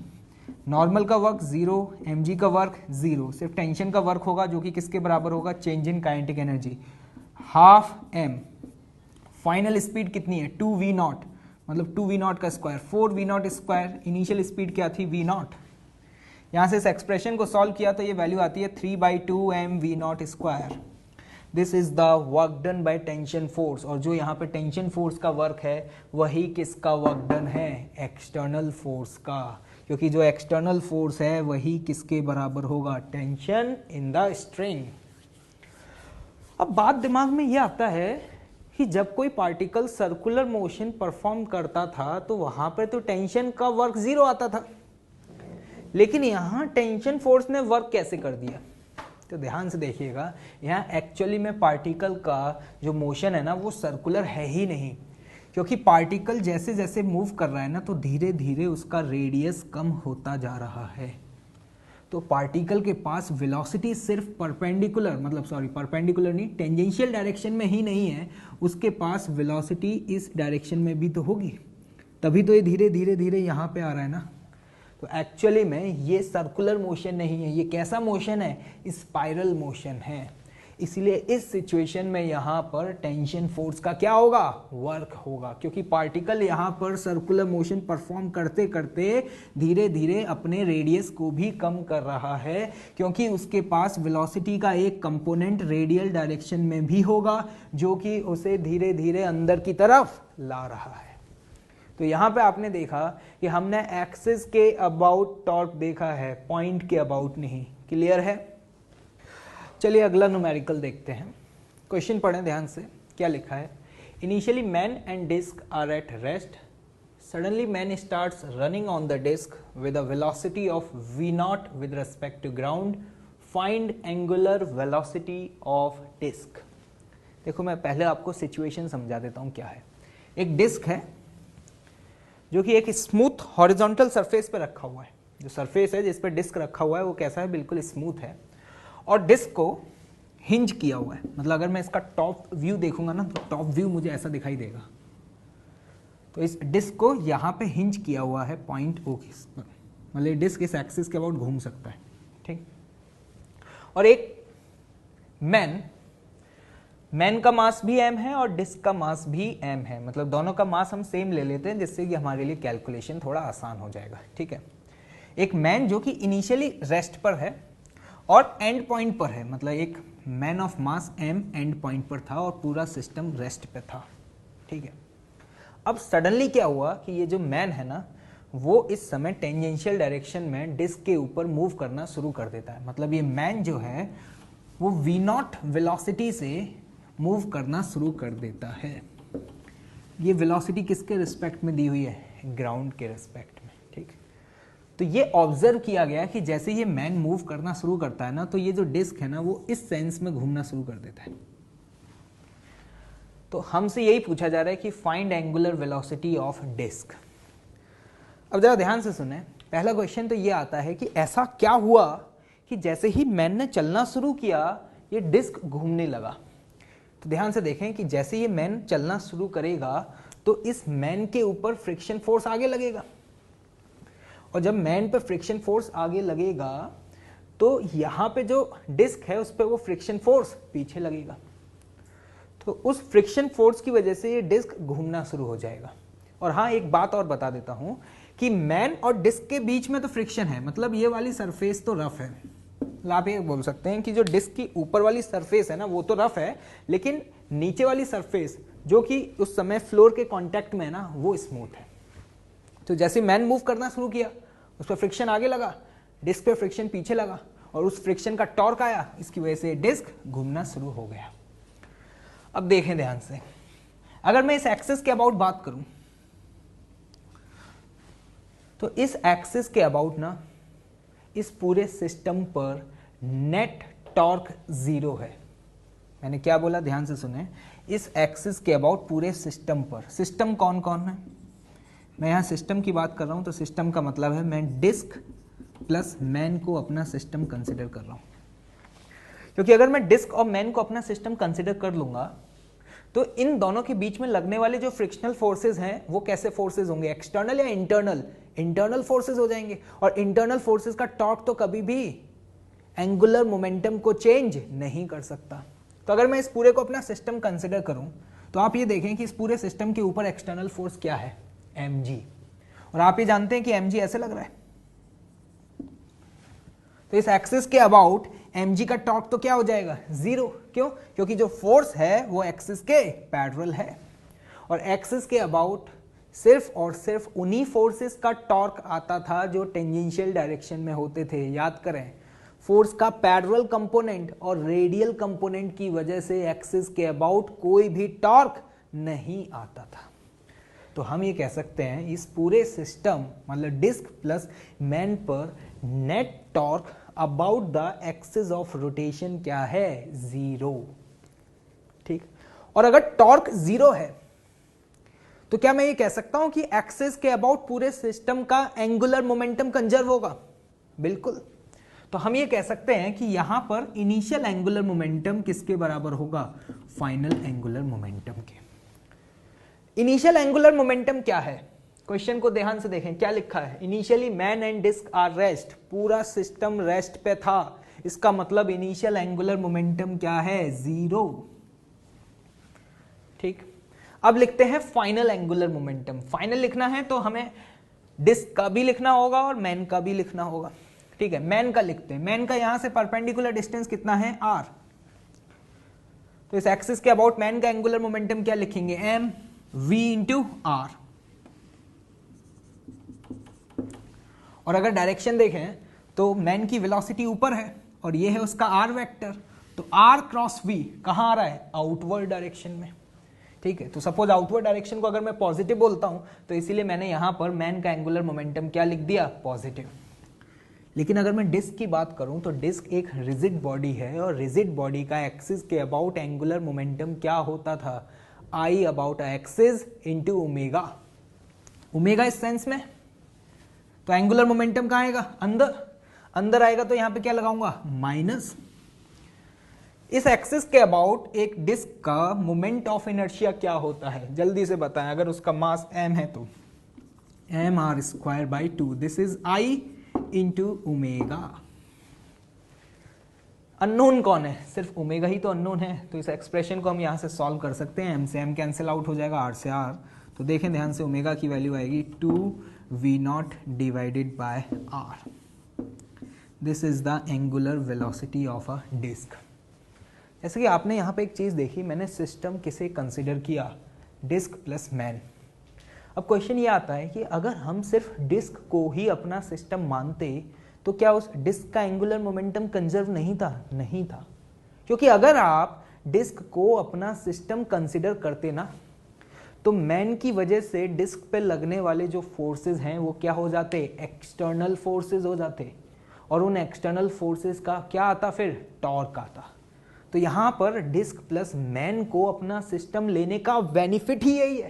Normal का वर्क 0, mg का वर्क 0, सिर्फ टेंशन का वर्क होगा जो कि किसके बराबर होगा, change in kinetic energy, half m। Final speed कितनी है, 2v0, मतलब 2v0 का square, 4v0 square. Initial speed क्या थी, v0। यहां से इस एक्सप्रेशन को सॉल्व किया तो ये वैल्यू आती है 3/2m v0 square. This is the work done by tension force. और जो यहाँ पे टेंशन फोर्स का वर्क है वही किसका वर्क डन है, एक्सटर्नल फोर्स का। क्योंकि जो एक्सटर्नल फोर्स है वही किसके बराबर होगा, टेंशन इन द स्ट्रिंग। अब बात दिमाग में ये आता है कि जब कोई पार्टिकल सर्कुलर मोशन परफॉर्म करता था तो वहां पर तो टेंशन का वर्क 0 आता था, लेकिन यहां टेंशन फोर्स ने वर्क कैसे कर दिया। तो ध्यान से देखिएगा, यहाँ एक्चुअली में पार्टिकल का जो मोशन है ना वो सर्कुलर है ही नहीं, क्योंकि पार्टिकल जैसे जैसे मूव कर रहा है ना तो धीरे धीरे उसका रेडियस कम होता जा रहा है। तो पार्टिकल के पास वेलोसिटी सिर्फ परपेंडिकुलर, मतलब सॉरी परपेंडिकुलर नहीं, टेंजेंशियल डायरेक्शन में ही नहीं है, उसके पास वेलोसिटी इस डायरेक्शन में भी तो होगी, तभी तो ये धीरे धीरे धीरे यहाँ पे आ रहा है ना। तो एक्चुअली में ये सर्कुलर मोशन नहीं है, ये कैसा मोशन है, स्पाइरल मोशन है। इसलिए इस सिचुएशन में यहाँ पर टेंशन फोर्स का क्या होगा, वर्क होगा, क्योंकि पार्टिकल यहाँ पर सर्कुलर मोशन परफॉर्म करते करते धीरे धीरे अपने रेडियस को भी कम कर रहा है, क्योंकि उसके पास वेलोसिटी का एक कंपोनेंट रेडियल डायरेक्शन में भी होगा जो कि उसे धीरे धीरे अंदर की तरफ ला रहा है। तो यहां पे आपने देखा कि हमने एक्सिस के अबाउट टॉर्क देखा है, पॉइंट के अबाउट नहीं। क्लियर है? चलिए अगला न्यूमेरिकल देखते हैं। क्वेश्चन पढ़ें ध्यान से, क्या लिखा है। Initially man and disc are at rest, suddenly man starts running on the disc with a velocity of v0 with respect to ground, find angular velocity of disc. देखो मैं पहले आपको सिचुएशन समझा देता हूं क्या है। एक डिस्क है जो कि एक स्मूथ हॉरिजॉन्टल सरफेस पे रखा हुआ है। जो सरफेस है जिस पे डिस्क रखा हुआ है वो कैसा है, बिल्कुल स्मूथ है, और डिस्क को हिंज किया हुआ है। मतलब अगर मैं इसका टॉप व्यू देखूंगा ना तो टॉप व्यू मुझे ऐसा दिखाई देगा। तो इस डिस्क को यहाँ पे हिंज किया हुआ है पॉइंट O के, मतलब डिस्क इस एक्सिस के अबाउट घूम सकता है, ठीक। और एक मैन का मास भी m है और डिस्क का मास भी m है, मतलब दोनों का मास हम सेम ले लेते हैं जिससे कि हमारे लिए कैलकुलेशन थोड़ा आसान हो जाएगा, ठीक है। एक मैन जो कि इनिशियली रेस्ट पर है और एंड पॉइंट पर है, मतलब एक man of mass m and point पर था और पूरा सिस्टम रेस्ट पे था, ठीक है। अब सडनली क्या हुआ कि ये जो मैन है ना वो इस समय टेंजेंशियल डायरेक्शन में डिस्क के ऊपर मूव करना शुरू कर देता है। मतलब ये मैन जो है वो v0 वेलोसिटी से मूव करना शुरू कर देता है। ये वेलोसिटी किसके रिस्पेक्ट में दी हुई है, ग्राउंड के रिस्पेक्ट में, ठीक। तो ये ऑब्जर्व किया गया कि जैसे ये मैन मूव करना शुरू करता है ना तो ये जो डिस्क है ना वो इस सेंस में घूमना शुरू कर देता है। तो हमसे यही पूछा जा रहा है कि find angular velocity of disc. अब जरा ध्यान से सुने, पहला क्वेश्चन तो ये आता है कि ऐसा क्या हुआ कि जैसे ही मैन ने चलना शुरू किया ये डिस्क घूमने लगा। तो ध्यान से देखें कि जैसे ये मैन चलना शुरू करेगा तो इस मैन के ऊपर फ्रिक्शन फोर्स आगे लगेगा, और जब मैन पे फ्रिक्शन फोर्स आगे लगेगा तो यहाँ पे जो डिस्क है उस पे वो फ्रिक्शन फोर्स पीछे लगेगा। तो उस फ्रिक्शन फोर्स की वजह से ये डिस्क घूमना शुरू हो जाएगा। और हाँ, एक बात और बता देता हूं कि मैन और डिस्क के बीच में तो फ्रिक्शन है, मतलब ये वाली सरफेस तो रफ है। आप ये बोल सकते हैं कि जो डिस्क की ऊपर वाली सरफेस है ना वो तो रफ है, लेकिन नीचे वाली सरफेस जो कि उस समय फ्लोर के कांटेक्ट में है ना वो स्मूथ है। तो जैसे मैन मूव करना शुरू किया उस पर फ्रिक्शन आगे लगा, डिस्क पे फ्रिक्शन पीछे लगा, और उस फ्रिक्शन का टॉर्क आया, इसकी वजह से डिस्क घूमना शुरू हो गया। अब देखें ध्यान से, अगर मैं इस एक्सिस के अबाउट बात करूं तो इस एक्सिस के अबाउट ना इस पूरे सिस्टम पर नेट टॉर्क 0 है। मैंने क्या बोला, ध्यान से सुने। इस एक्सिस के अबाउट पूरे सिस्टम पर, सिस्टम कौन कौन है, मैं यहां सिस्टम की बात कर रहा हूं तो सिस्टम का मतलब है मैं डिस्क प्लस मैन को अपना सिस्टम कंसिडर कर रहा हूं। क्योंकि अगर मैं डिस्क और मैन को अपना सिस्टम कंसिडर कर लूंगा तो इन दोनों के बीच में लगने वाले जो फ्रिक्शनल फोर्सेस हैं वो कैसे फोर्सेस होंगे, एक्सटर्नल या इंटरनल, इंटरनल फोर्सेस हो जाएंगे। और इंटरनल फोर्सेस का टॉर्क तो कभी भी एंगुलर मोमेंटम को चेंज नहीं कर सकता। तो अगर मैं इस पूरे को अपना सिस्टम कंसिडर करूं तो आप ये देखें कि इस पूरे सिस्टम के ऊपर एक्सटर्नल फोर्स क्या है, mg, और आप ये जानते हैं कि mg ऐसे लग रहा है। तो इस एक्सिस के अबाउट mg का टॉर्क तो क्या हो जाएगा, 0। क्यों? क्योंकि जो फोर्स है वो एक्सिस के पैरेलल है, और एक्सिस के अबाउट सिर्फ और सिर्फ उन्हीं फोर्सेस का टॉर्क आता था जो टेंजेंशियल डायरेक्शन में होते थे। याद करें, फोर्स का पैरेलल कंपोनेंट और रेडियल कंपोनेंट की वजह से एक्सिस के अबाउट कोई भी टॉर्क नहीं आता था। तो हम ये कह सकते हैं इस पूरे सिस्टम मतलब डिस्क प्लस मैन पर net torque about the axis of rotation क्या है, 0, ठीक। और अगर टॉर्क 0 है तो क्या मैं ये कह सकता हूं कि एक्सिस के अबाउट पूरे सिस्टम का एंगुलर मोमेंटम कंजर्व होगा? बिल्कुल। तो हम ये कह सकते हैं कि यहां पर इनिशियल एंगुलर मोमेंटम किसके बराबर होगा, फाइनल एंगुलर मोमेंटम के। इनिशियल एंगुलर मोमेंटम क्या है, क्वेश्चन को ध्यान से देखें क्या लिखा है। Initially man and disc are rest, पूरा सिस्टम रेस्ट पे था, इसका मतलब इनिशियल एंगुलर मोमेंटम क्या है, 0, ठीक। अब लिखते हैं फाइनल एंगुलर मोमेंटम। फाइनल लिखना है तो हमें डिस्क का भी लिखना होगा और मैन का भी लिखना होगा, ठीक है। मैन का लिखते हैं, मैन का यहां से परपेंडिकुलर डिस्टेंस कितना है, r। तो इस एक्सिस के अबाउट मैन का एंगुलर मोमेंटम क्या लिखेंगे, m v इंटू r, और अगर डायरेक्शन देखें तो मैन की वेलोसिटी ऊपर है और ये है उसका आर वेक्टर, तो आर क्रॉस वी कहाँ आ रहा है, आउटवर्ड डायरेक्शन में। ठीक है, तो सपोज आउटवर्ड डायरेक्शन को अगर मैं पॉजिटिव बोलता हूं तो इसीलिए मैंने यहां पर मैन का एंगुलर मोमेंटम क्या लिख दिया, पॉजिटिव। लेकिन अगर मैं डिस्क की बात करूं तो डिस्क एक रिजिड बॉडी है और रिजिड बॉडी का एक्सिस के अबाउट एंगुलर मोमेंटम क्या होता था, आई about axis into omega. Omega इस सेंस में, तो एंगुलर मोमेंटम कहाँ आएगा, अंदर, अंदर आएगा तो यहां पे क्या लगाऊंगा, माइनस। इस एक्सिस के अबाउट एक डिस्क का मोमेंट ऑफ इनर्शिया क्या होता है, जल्दी से बताएं। अगर उसका मास m है तो m r square by 2, this is I into omega. Unknown कौन है, सिर्फ ओमेगा ही तो अननोन है, तो इस एक्सप्रेशन को हम यहां से सॉल्व कर सकते हैं। m से m कैंसिल आउट हो जाएगा, r से r, तो देखें ध्यान से, ओमेगा की वैल्यू आएगी 2v0 divided by r। This is the angular velocity of a disc. जैसे कि आपने यहाँ पे एक चीज़ देखी, मैंने सिस्टम किसे कंसिडर किया, डिस्क प्लस मैन। अब क्वेश्चन ये आता है कि अगर हम सिर्फ डिस्क को ही अपना सिस्टम मानते तो क्या उस डिस्क का एंगुलर मोमेंटम कंजर्व नहीं था, नहीं था। क्योंकि अगर आप डिस्क को अपना सिस्टम कंसिडर करते ना तो मैन की वजह से डिस्क पे लगने वाले जो फोर्सेस हैं वो क्या हो जाते, एक्सटर्नल फोर्सेस हो जाते, और उन एक्सटर्नल फोर्सेस का क्या आता, फिर टॉर्क आता। तो यहां पर डिस्क प्लस मैन को अपना सिस्टम लेने का बेनिफिट ही यही है,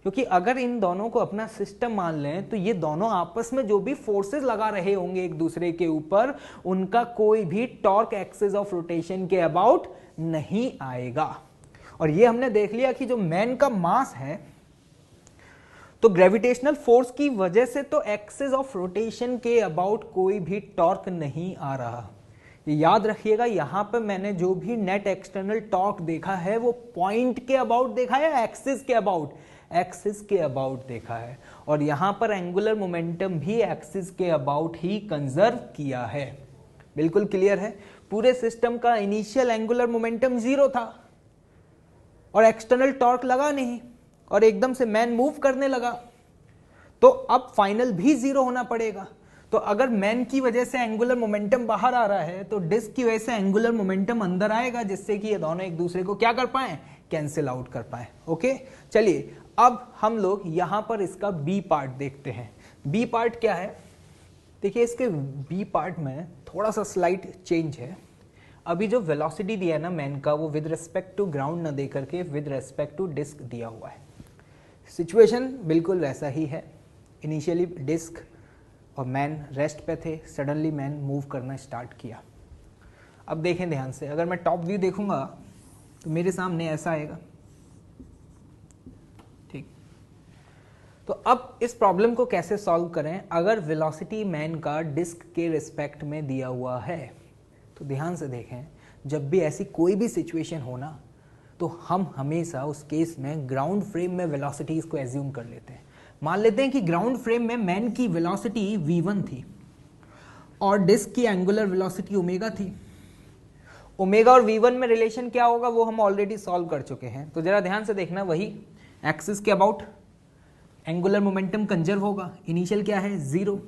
क्योंकि अगर इन दोनों को अपना सिस्टम मान लें तो ये दोनों आपस में जो भी फोर्सेस लगा रहे होंगे एक दूसरे के ऊपर, उनका कोई भी टॉर्क एक्सिस ऑफ रोटेशन के अबाउट नहीं आएगा। और ये हमने देख लिया कि जो मैन का मास है तो ग्रेविटेशनल फोर्स की वजह से तो एक्सिस ऑफ रोटेशन के अबाउट कोई भी टॉर्क नहीं आ रहा। ये याद रखिएगा, यहां पे मैंने जो भी नेट एक्सटर्नल टॉर्क देखा है वो पॉइंट के अबाउट देखा है या एक्सिस के अबाउट, एक्सिस के अबाउट देखा है। और यहां पर एंगुलर मोमेंटम भी एक्सिस के अबाउट ही कंजर्व किया है। बिल्कुल क्लियर है, पूरे सिस्टम का इनिशियल एंगुलर मोमेंटम 0 था और एक्सटर्नल टॉर्क लगा नहीं और एकदम से मैन मूव करने लगा, तो अब फाइनल भी 0 होना पड़ेगा। तो अगर मैन की वजह से एंगुलर मोमेंटम बाहर आ रहा है तो डिस्क की वजह से एंगुलर मोमेंटम अंदर आएगा, जिससे कि ये दोनों एक दूसरे को क्या कर पाए, कैंसिल आउट कर पाए। ओके, चलिए अब हम लोग यहां पर इसका बी पार्ट देखते हैं। बी पार्ट क्या है, देखिए इसके बी पार्ट में थोड़ा सा स्लाइट चेंज है। अभी जो वेलोसिटी दिया है ना मैन का, वो विद रिस्पेक्ट टू ग्राउंड ना दे करके विद रिस्पेक्ट टू डिस्क दिया हुआ है। सिचुएशन बिल्कुल वैसा ही है, इनिशियली डिस्क और मैन रेस्ट पे थे, सडनली मैन मूव करना स्टार्ट किया। अब देखें ध्यान से, अगर मैं टॉप व्यू देखूंगा तो मेरे सामने ऐसा आएगा, ठीक। तो अब इस प्रॉब्लम को कैसे सॉल्व करें, अगर वेलोसिटी मैन का डिस्क के रिस्पेक्ट में दिया हुआ है तो ध्यान से देखें, जब भी ऐसी कोई भी सिचुएशन हो ना तो हम हमेशा उस केस में ग्राउंड फ्रेम में वेलोसिटीज को एज्यूम कर लेते हैं। मान लेते हैं कि ग्राउंड फ्रेम में मैन की वेलोसिटी v1 थी और डिस्क की एंगुलर वेलोसिटी ओमेगा थी। ओमेगा और v1 में रिलेशन क्या होगा वो हम ऑलरेडी सॉल्व कर चुके हैं, तो जरा ध्यान से देखना, वही एक्सिस के अबाउट एंगुलर मोमेंटम कंजर्व होगा। इनिशियल क्या है 0,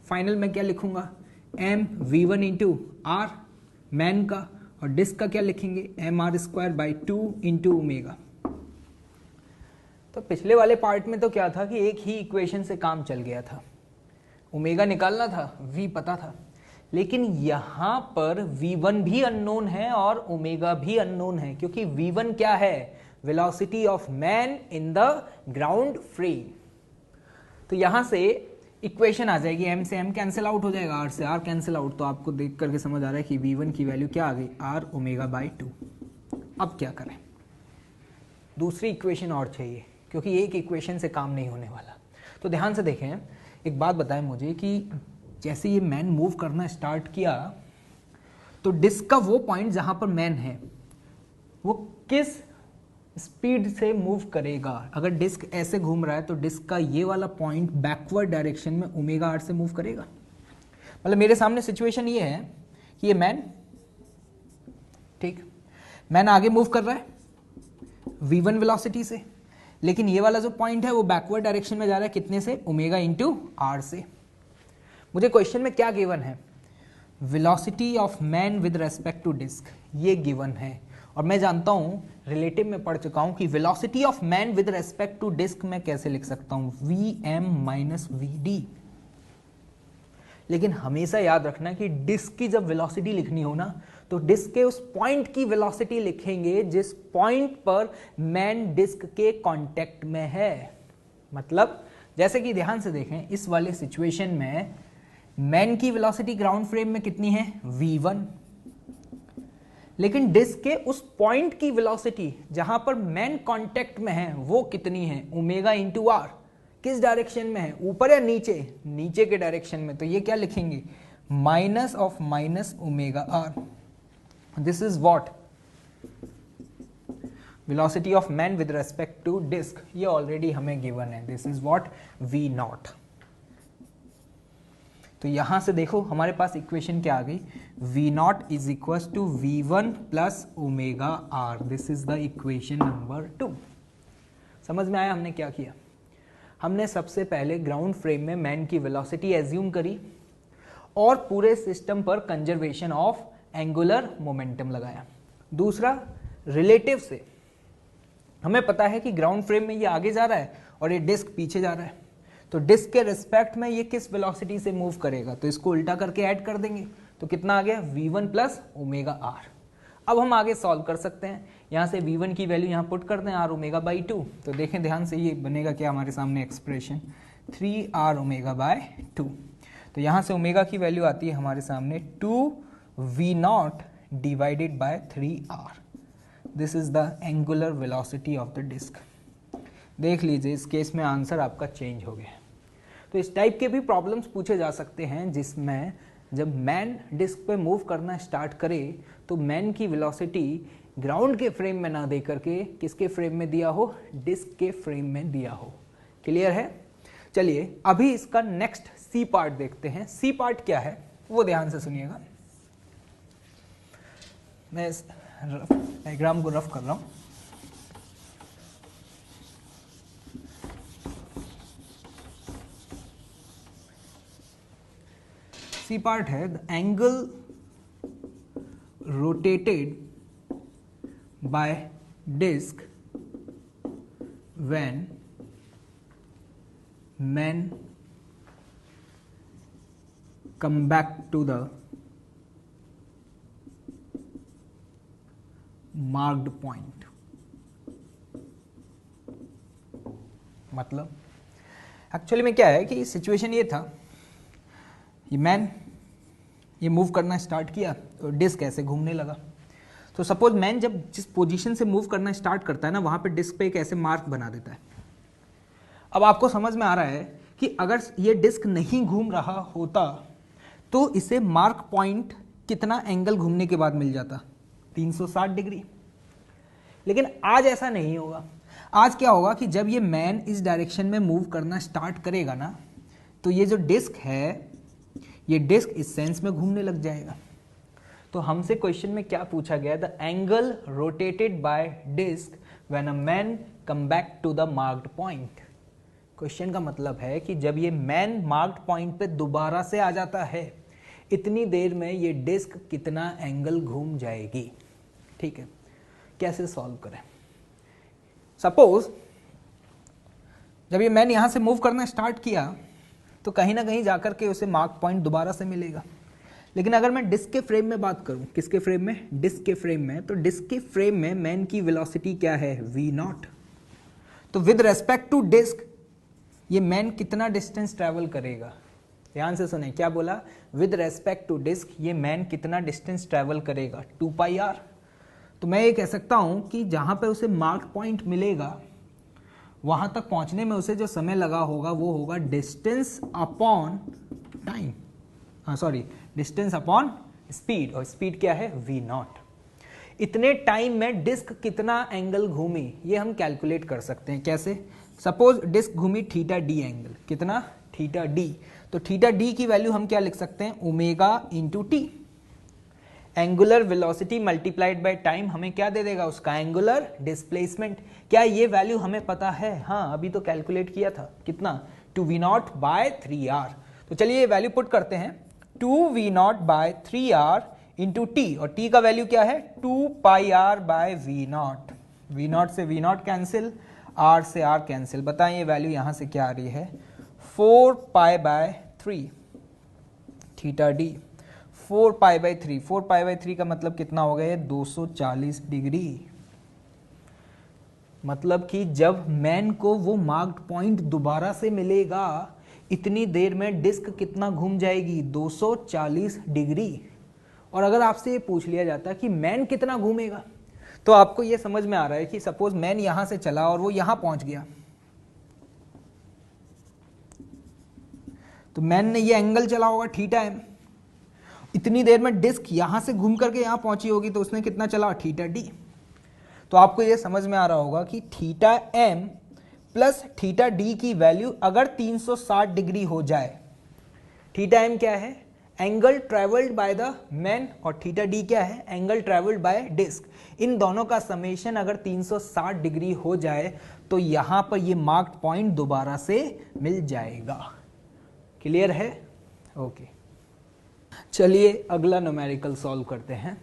फाइनल में क्या लिखूंगा m v1 into are man का, और डिस्क का क्या लिखेंगे mr square by 2 into omega. तो पिछले वाले पार्ट में तो क्या था कि एक ही इक्वेशन से काम चल गया था, ओमेगा निकालना था, v पता था, लेकिन यहां पर v1 भी अननोन है और ओमेगा भी अननोन है, क्योंकि v1 क्या है, velocity of man in the ground frame. तो यहां से इक्वेशन आ जाएगी, m से m कैंसिल आउट हो जाएगा, r से r कैंसिल आउट, तो आपको देख करके समझ आ रहा है कि v1 की वैल्यू क्या आ गई, r ओमेगा बाई 2। अब क्या करें, दूसरी इक्वेशन और चाहिए, क्योंकि एक इक्वेशन से काम नहीं होने वाला। तो ध्यान से देखें, एक बात बताएं मुझे कि जैसे ये मैन मूव करना स्टार्ट किया तो डिस्क का वो पॉइंट जहां पर मैन है वो किस स्पीड से मूव करेगा। अगर डिस्क ऐसे घूम रहा है तो डिस्क का ये वाला पॉइंट बैकवर्ड डायरेक्शन में ओमेगा आर से मूव करेगा। मतलब मेरे सामने सिचुएशन ये है कि ये मैन, ठीक, मैन आगे मूव कर रहा है v1 वेलोसिटी से, लेकिन ये वाला जो पॉइंट है वो बैकवर्ड डायरेक्शन में जा रहा है, कितने से, ओमेगा इंटू आर से। मुझे क्वेश्चन में क्या गिवन है, velocity of man with respect to disc, ये गिवन है। और मैं जानता हूं, रिलेटिव में पढ़ चुका हूं कि velocity of man with respect to disc मैं कैसे लिख सकता हूं, vm माइनस vd। लेकिन हमेशा याद रखना कि डिस्क की जब वेलोसिटी लिखनी हो ना, तो डिस्क के उस पॉइंट की वेलोसिटी लिखेंगे जिस पॉइंट पर मैन डिस्क के कांटेक्ट में है। मतलब जैसे कि ध्यान से देखें, इस वाले सिचुएशन में मैन की वेलोसिटी ग्राउंड फ्रेम में कितनी है, v1, लेकिन डिस्क के उस पॉइंट की वेलोसिटी जहां पर मैन कांटेक्ट में है वो कितनी है, ओमेगा इंटू आर। किस डायरेक्शन में है, ऊपर या नीचे, नीचे के डायरेक्शन में, तो ये क्या लिखेंगे, minus of minus omega R. This is what, velocity of man with respect to disc, ये ऑलरेडी हमें गिवन है, this is what v naught. तो यहां से देखो हमारे पास इक्वेशन क्या आ गई, v naught is equal to v1 plus omega R. This is the equation number 2। समझ में आया हमने क्या किया, हमने सबसे पहले ग्राउंड फ्रेम में मैन की वेलोसिटी एज्यूम करी और पूरे सिस्टम पर कंजर्वेशन ऑफ एंगुलर मोमेंटम लगाया। दूसरा, रिलेटिव से हमें पता है कि ग्राउंड फ्रेम में ये आगे जा रहा है और ये डिस्क पीछे जा रहा है, तो डिस्क के रिस्पेक्ट में ये किस वेलोसिटी से मूव करेगा, तो इसको उल्टा करके ऐड कर देंगे, तो कितना आ गया, v1 प्लस ओमेगा आर। अब हम आगे सॉल्व कर सकते हैं, यहाँ से v1 की वैल्यू यहाँ पुट कर दें r ओमेगा बाई 2, तो देखें ध्यान से, ये बनेगा क्या हमारे सामने एक्सप्रेशन 3r ओमेगा बाय 2। तो यहाँ से ओमेगा की वैल्यू आती है हमारे सामने 2v naught divided by 3r। This is the angular velocity of the disc. देख लीजिए इस केस में आंसर आपका चेंज हो गया। तो इस टाइप के भी प्रॉब्लम्स पूछे जा सकते हैं जिसमें जब मैन डिस्क पे मूव करना स्टार्ट करे तो मैन की वेलोसिटी ग्राउंड के फ्रेम में ना दे करके किसके फ्रेम में दिया हो, डिस्क के फ्रेम में दिया हो। क्लियर है? चलिए अभी इसका नेक्स्ट सी पार्ट देखते हैं। सी पार्ट क्या है वो ध्यान से सुनिएगा। मैं इस डायग्राम को रफ कर रहा हूं। सी पार्ट है the angle rotated by disc when man come back to the marked point। मतलब एक्चुअली में क्या है कि सिचुएशन ये था, ये मैन ये मूव करना स्टार्ट किया तो डिस्क ऐसे घूमने लगा। तो सपोज मैन जब जिस पोजीशन से मूव करना स्टार्ट करता है ना, वहां पे डिस्क पे एक ऐसे मार्क बना देता है। अब आपको समझ में आ रहा है कि अगर ये डिस्क नहीं घूम रहा होता तो इसे मार्क पॉइंट कितना एंगल घूमने के बाद मिल जाता, 360 डिग्री। लेकिन आज ऐसा नहीं होगा। आज क्या होगा कि जब ये मैन इस डायरेक्शन में मूव करना स्टार्ट करेगा ना, तो ये जो डिस्क है ये डिस्क इस सेंस में घूमने लग जाएगा। तो हमसे क्वेश्चन में क्या पूछा गया, the angle rotated by disc when a man come back to the marked point. Question का मतलब है कि जब ये मैन मार्क्ड पॉइंट पे दोबारा से आ जाता है, इतनी देर में ये डिस्क कितना एंगल घूम जाएगी। ठीक है, कैसे सॉल्व करें। सपोज जब ये मैन यहां से मूव करना स्टार्ट किया तो कहीं ना कहीं जाकर के उसे मार्क पॉइंट दोबारा से मिलेगा। लेकिन अगर मैं डिस्क के फ्रेम में बात करूं, किसके फ्रेम में, डिस्क के फ्रेम में, तो डिस्क के फ्रेम में मैन की वेलोसिटी क्या है, v नॉट। तो विद रेस्पेक्ट टू डिस्क ये मैन कितना डिस्टेंस ट्रैवल करेगा, ध्यान से सुने क्या बोला, विद रेस्पेक्ट टू डिस्क ये मैन कितना डिस्टेंस ट्रैवल करेगा, 2 पाई आर। तो मैं ये कह सकता हूं कि जहां पे उसे मार्क पॉइंट मिलेगा वहां तक पहुंचने में उसे जो समय लगा होगा वो होगा distance upon time, sorry distance upon speed, और स्पीड क्या है, v नॉट। इतने टाइम में डिस्क कितना एंगल घूमी ये हम कैलकुलेट कर सकते हैं। कैसे, सपोज डिस्क घूमी थीटा डी एंगल, कितना, थीटा डी। तो थीटा डी की वैल्यू हम क्या लिख सकते हैं, omega into T. Angular velocity multiplied by time हमें क्या दे देगा, उसका एंगुलर डिस्प्लेसमेंट। क्या ये वैल्यू हमें पता है, हाँ अभी तो कैलकुलेट किया था, कितना, 2v नॉट बाय 3r। तो तो चलिए ये वैल्यू पुट करते हैं, 2v0/3r इंटू टी, और टी का वैल्यू क्या है 2πr/v0, v0 से v0 कैंसिल, r से r कैंसिल, बताएं ये वैल्यू यहां से क्या आ रही है 4π/3 थीटा डी, 4π/3, 4π/3 का मतलब कितना हो गया 240 डिग्री। मतलब कि जब मैन को वो मार्क्ड पॉइंट दोबारा से मिलेगा इतनी देर में डिस्क कितना घूम जाएगी 240 डिग्री। और अगर आपसे ये पूछ लिया जाता कि मैन कितना घूमेगा, तो आपको ये समझ में आ रहा है कि सपोज मैन यहां से चला और वो यहां पहुंच गया, तो मैन ने ये एंगल चला होगा थीटा एम, इतनी देर में डिस्क यहां से घूम करके यहां पहुंची होगी, तो उसने कितना चला थीटा डी। तो आपको ये समझ में आ रहा होगा कि theta M plus theta D की वैल्यू अगर 360 डिग्री हो जाए, थीटा एम क्या है angle travelled by the man और थीटा डी क्या है एंगल ट्रेवल्ड बाय डिस्क, इन दोनों का समेशन अगर 360 डिग्री हो जाए तो यहां पर ये मार्क्ड पॉइंट दोबारा से मिल जाएगा। क्लियर है? ओके, चलिए अगला न्यूमेरिकल सॉल्व करते हैं।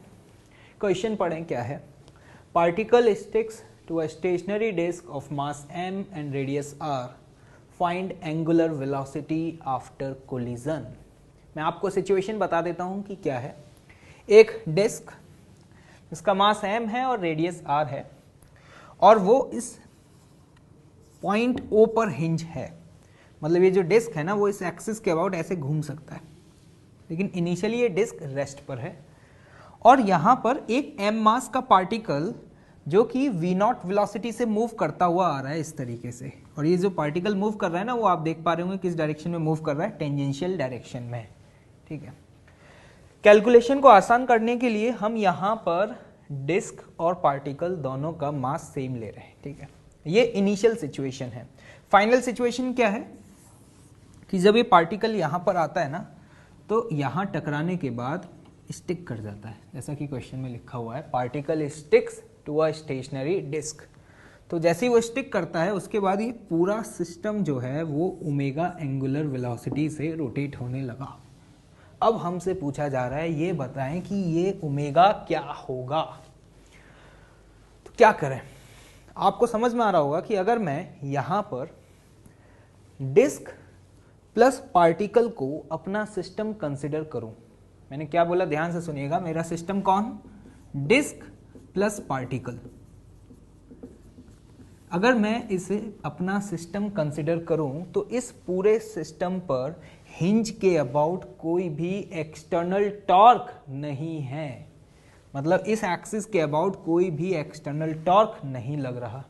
क्वेश्चन पढ़ें क्या है, particle sticks to a stationary disc of mass m and radius r, find angular velocity after collision। मैं आपको सिचुएशन बता देता हूं कि क्या है। एक डिस्क इसका मास m है और रेडियस r है, और वो इस पॉइंट O पर हिंज है। मतलब ये जो डिस्क है ना वो इस एक्सिस के अबाउट ऐसे घूम सकता है, लेकिन इनिशियली ये डिस्क रेस्ट पर है, और यहां पर एक m मास का पार्टिकल जो कि v0 वेलोसिटी से मूव करता हुआ आ रहा है इस तरीके से, और ये जो पार्टिकल मूव कर रहा है ना वो आप देख पा रहे होंगे किस डायरेक्शन में मूव कर रहा है, टेंजेंशियल डायरेक्शन में। ठीक है, कैलकुलेशन को आसान करने के लिए हम यहां पर डिस्क और पार्टिकल दोनों का मास सेम ले रहे हैं। ठीक है, ये इनिशियल सिचुएशन है। फाइनल सिचुएशन क्या है कि जब ये पार्टिकल यहां पर आता है ना तो यहां टकराने के बाद स्टिक कर जाता है, जैसा कि क्वेश्चन में लिखा हुआ है particle sticks to a stationary disc. तो जैसे ही वो स्टिक करता है उसके बाद ये पूरा सिस्टम जो है वो ओमेगा एंगुलर वेलोसिटी से रोटेट होने लगा। अब हमसे पूछा जा रहा है ये बताएं कि ये ओमेगा क्या होगा। तो क्या करें, आपको समझ में आ रहा होगा कि अगर मैं यहां पर डिस्क प्लस पार्टिकल को अपना सिस्टम कंसिडर करूं, मैंने क्या बोला ध्यान से सुनिएगा, मेरा सिस्टम कौन डिस्क प्लस पार्टिकल। अगर मैं इसे अपना सिस्टम कंसिडर करूं तो इस पूरे सिस्टम पर हिंज के अबाउट कोई भी एक्सटर्नल टॉर्क नहीं है। मतलब इस एक्सिस के अबाउट कोई भी एक्सटर्नल टॉर्क नहीं लग रहा।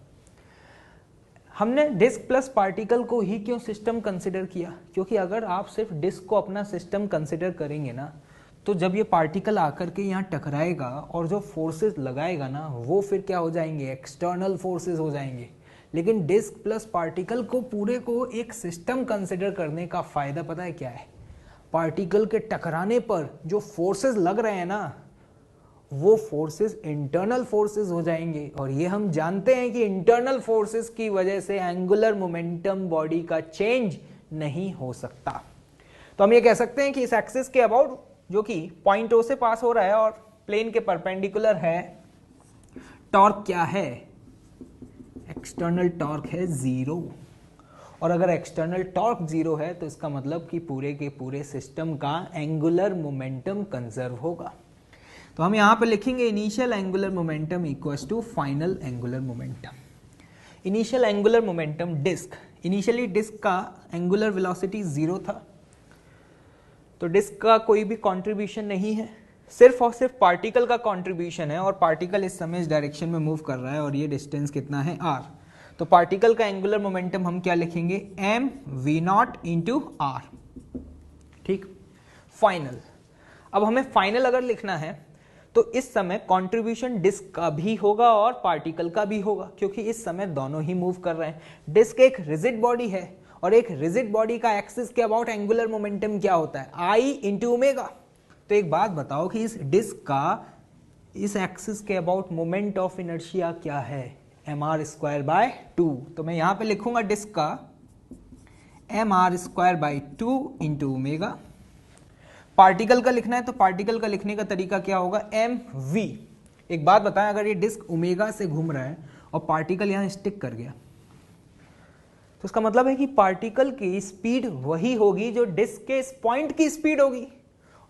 हमने डिस्क प्लस पार्टिकल को ही क्यों सिस्टम कंसिडर किया, क्योंकि अगर आप सिर्फ डिस्क को अपना सिस्टम कंसिडर करेंगे ना तो जब ये पार्टिकल आकर के यहाँ टकराएगा और जो फोर्सेस लगाएगा ना वो फिर क्या हो जाएंगे, एक्सटर्नल फोर्सेस हो जाएंगे। लेकिन डिस्क प्लस पार्टिकल को पूरे को एक सिस्टम कंसिडर करने का फायदा पता है क्या है, पार्टिकल के टकराने पर जो फोर्सेस लग रहे हैं ना वो फोर्सेस इंटरनल फोर्सेस हो जाएंगे, और ये हम जानते हैं कि इंटरनल फोर्सेस की वजह से एंगुलर मोमेंटम बॉडी का चेंज नहीं हो सकता। तो हम ये कह सकते हैं कि इस एक्सिस के अबाउट जो कि पॉइंट ओ से पास हो रहा है और प्लेन के परपेंडिकुलर है, टॉर्क क्या है, एक्सटर्नल टॉर्क है 0। और अगर एक्सटर्नल टॉर्क 0 है तो इसका मतलब कि पूरे के पूरे सिस्टम का एंगुलर मोमेंटम कंजर्व होगा। तो हम यहां पे लिखेंगे initial angular momentum equals to final angular momentum. Initial angular momentum disc, initially disc का एंगुलर वेलोसिटी 0 था, तो डिस्क का कोई भी कंट्रीब्यूशन नहीं है, सिर्फ और सिर्फ पार्टिकल का कंट्रीब्यूशन है, और पार्टिकल इस समय इस डायरेक्शन में मूव कर रहा है और ये डिस्टेंस कितना है r। तो पार्टिकल का एंगुलर मोमेंटम हम क्या लिखेंगे m v0 इंटू r। ठीक, फाइनल। अब हमें फाइनल अगर लिखना है तो इस समय कंट्रीब्यूशन डिस्क का भी होगा और पार्टिकल का भी होगा, क्योंकि इस समय दोनों ही मूव कर रहे हैं। डिस्क एक रिजिड बॉडी है और एक रिजिड बॉडी का एक्सिस के अबाउट एंगुलर मोमेंटम क्या होता है I इंटू ओमेगा। तो एक बात बताओ कि इस डिस्क का इस एक्सिस के अबाउट मोमेंट ऑफ इनर्शिया क्या है, mr² बाय 2। तो मैं यहां पे लिखूंगा डिस्क का mr² bye 2 into omega. Particle का लिखना है तो पार्टिकल का लिखने का तरीका क्या होगा, एम वी। एक बात बताएं, अगर ये डिस्क ओमेगा से घूम रहा है और पार्टिकल यहाँ स्टिक कर गया तो उसका मतलब है कि पार्टिकल की स्पीड वही होगी जो डिस्क के इस पॉइंट की स्पीड होगी।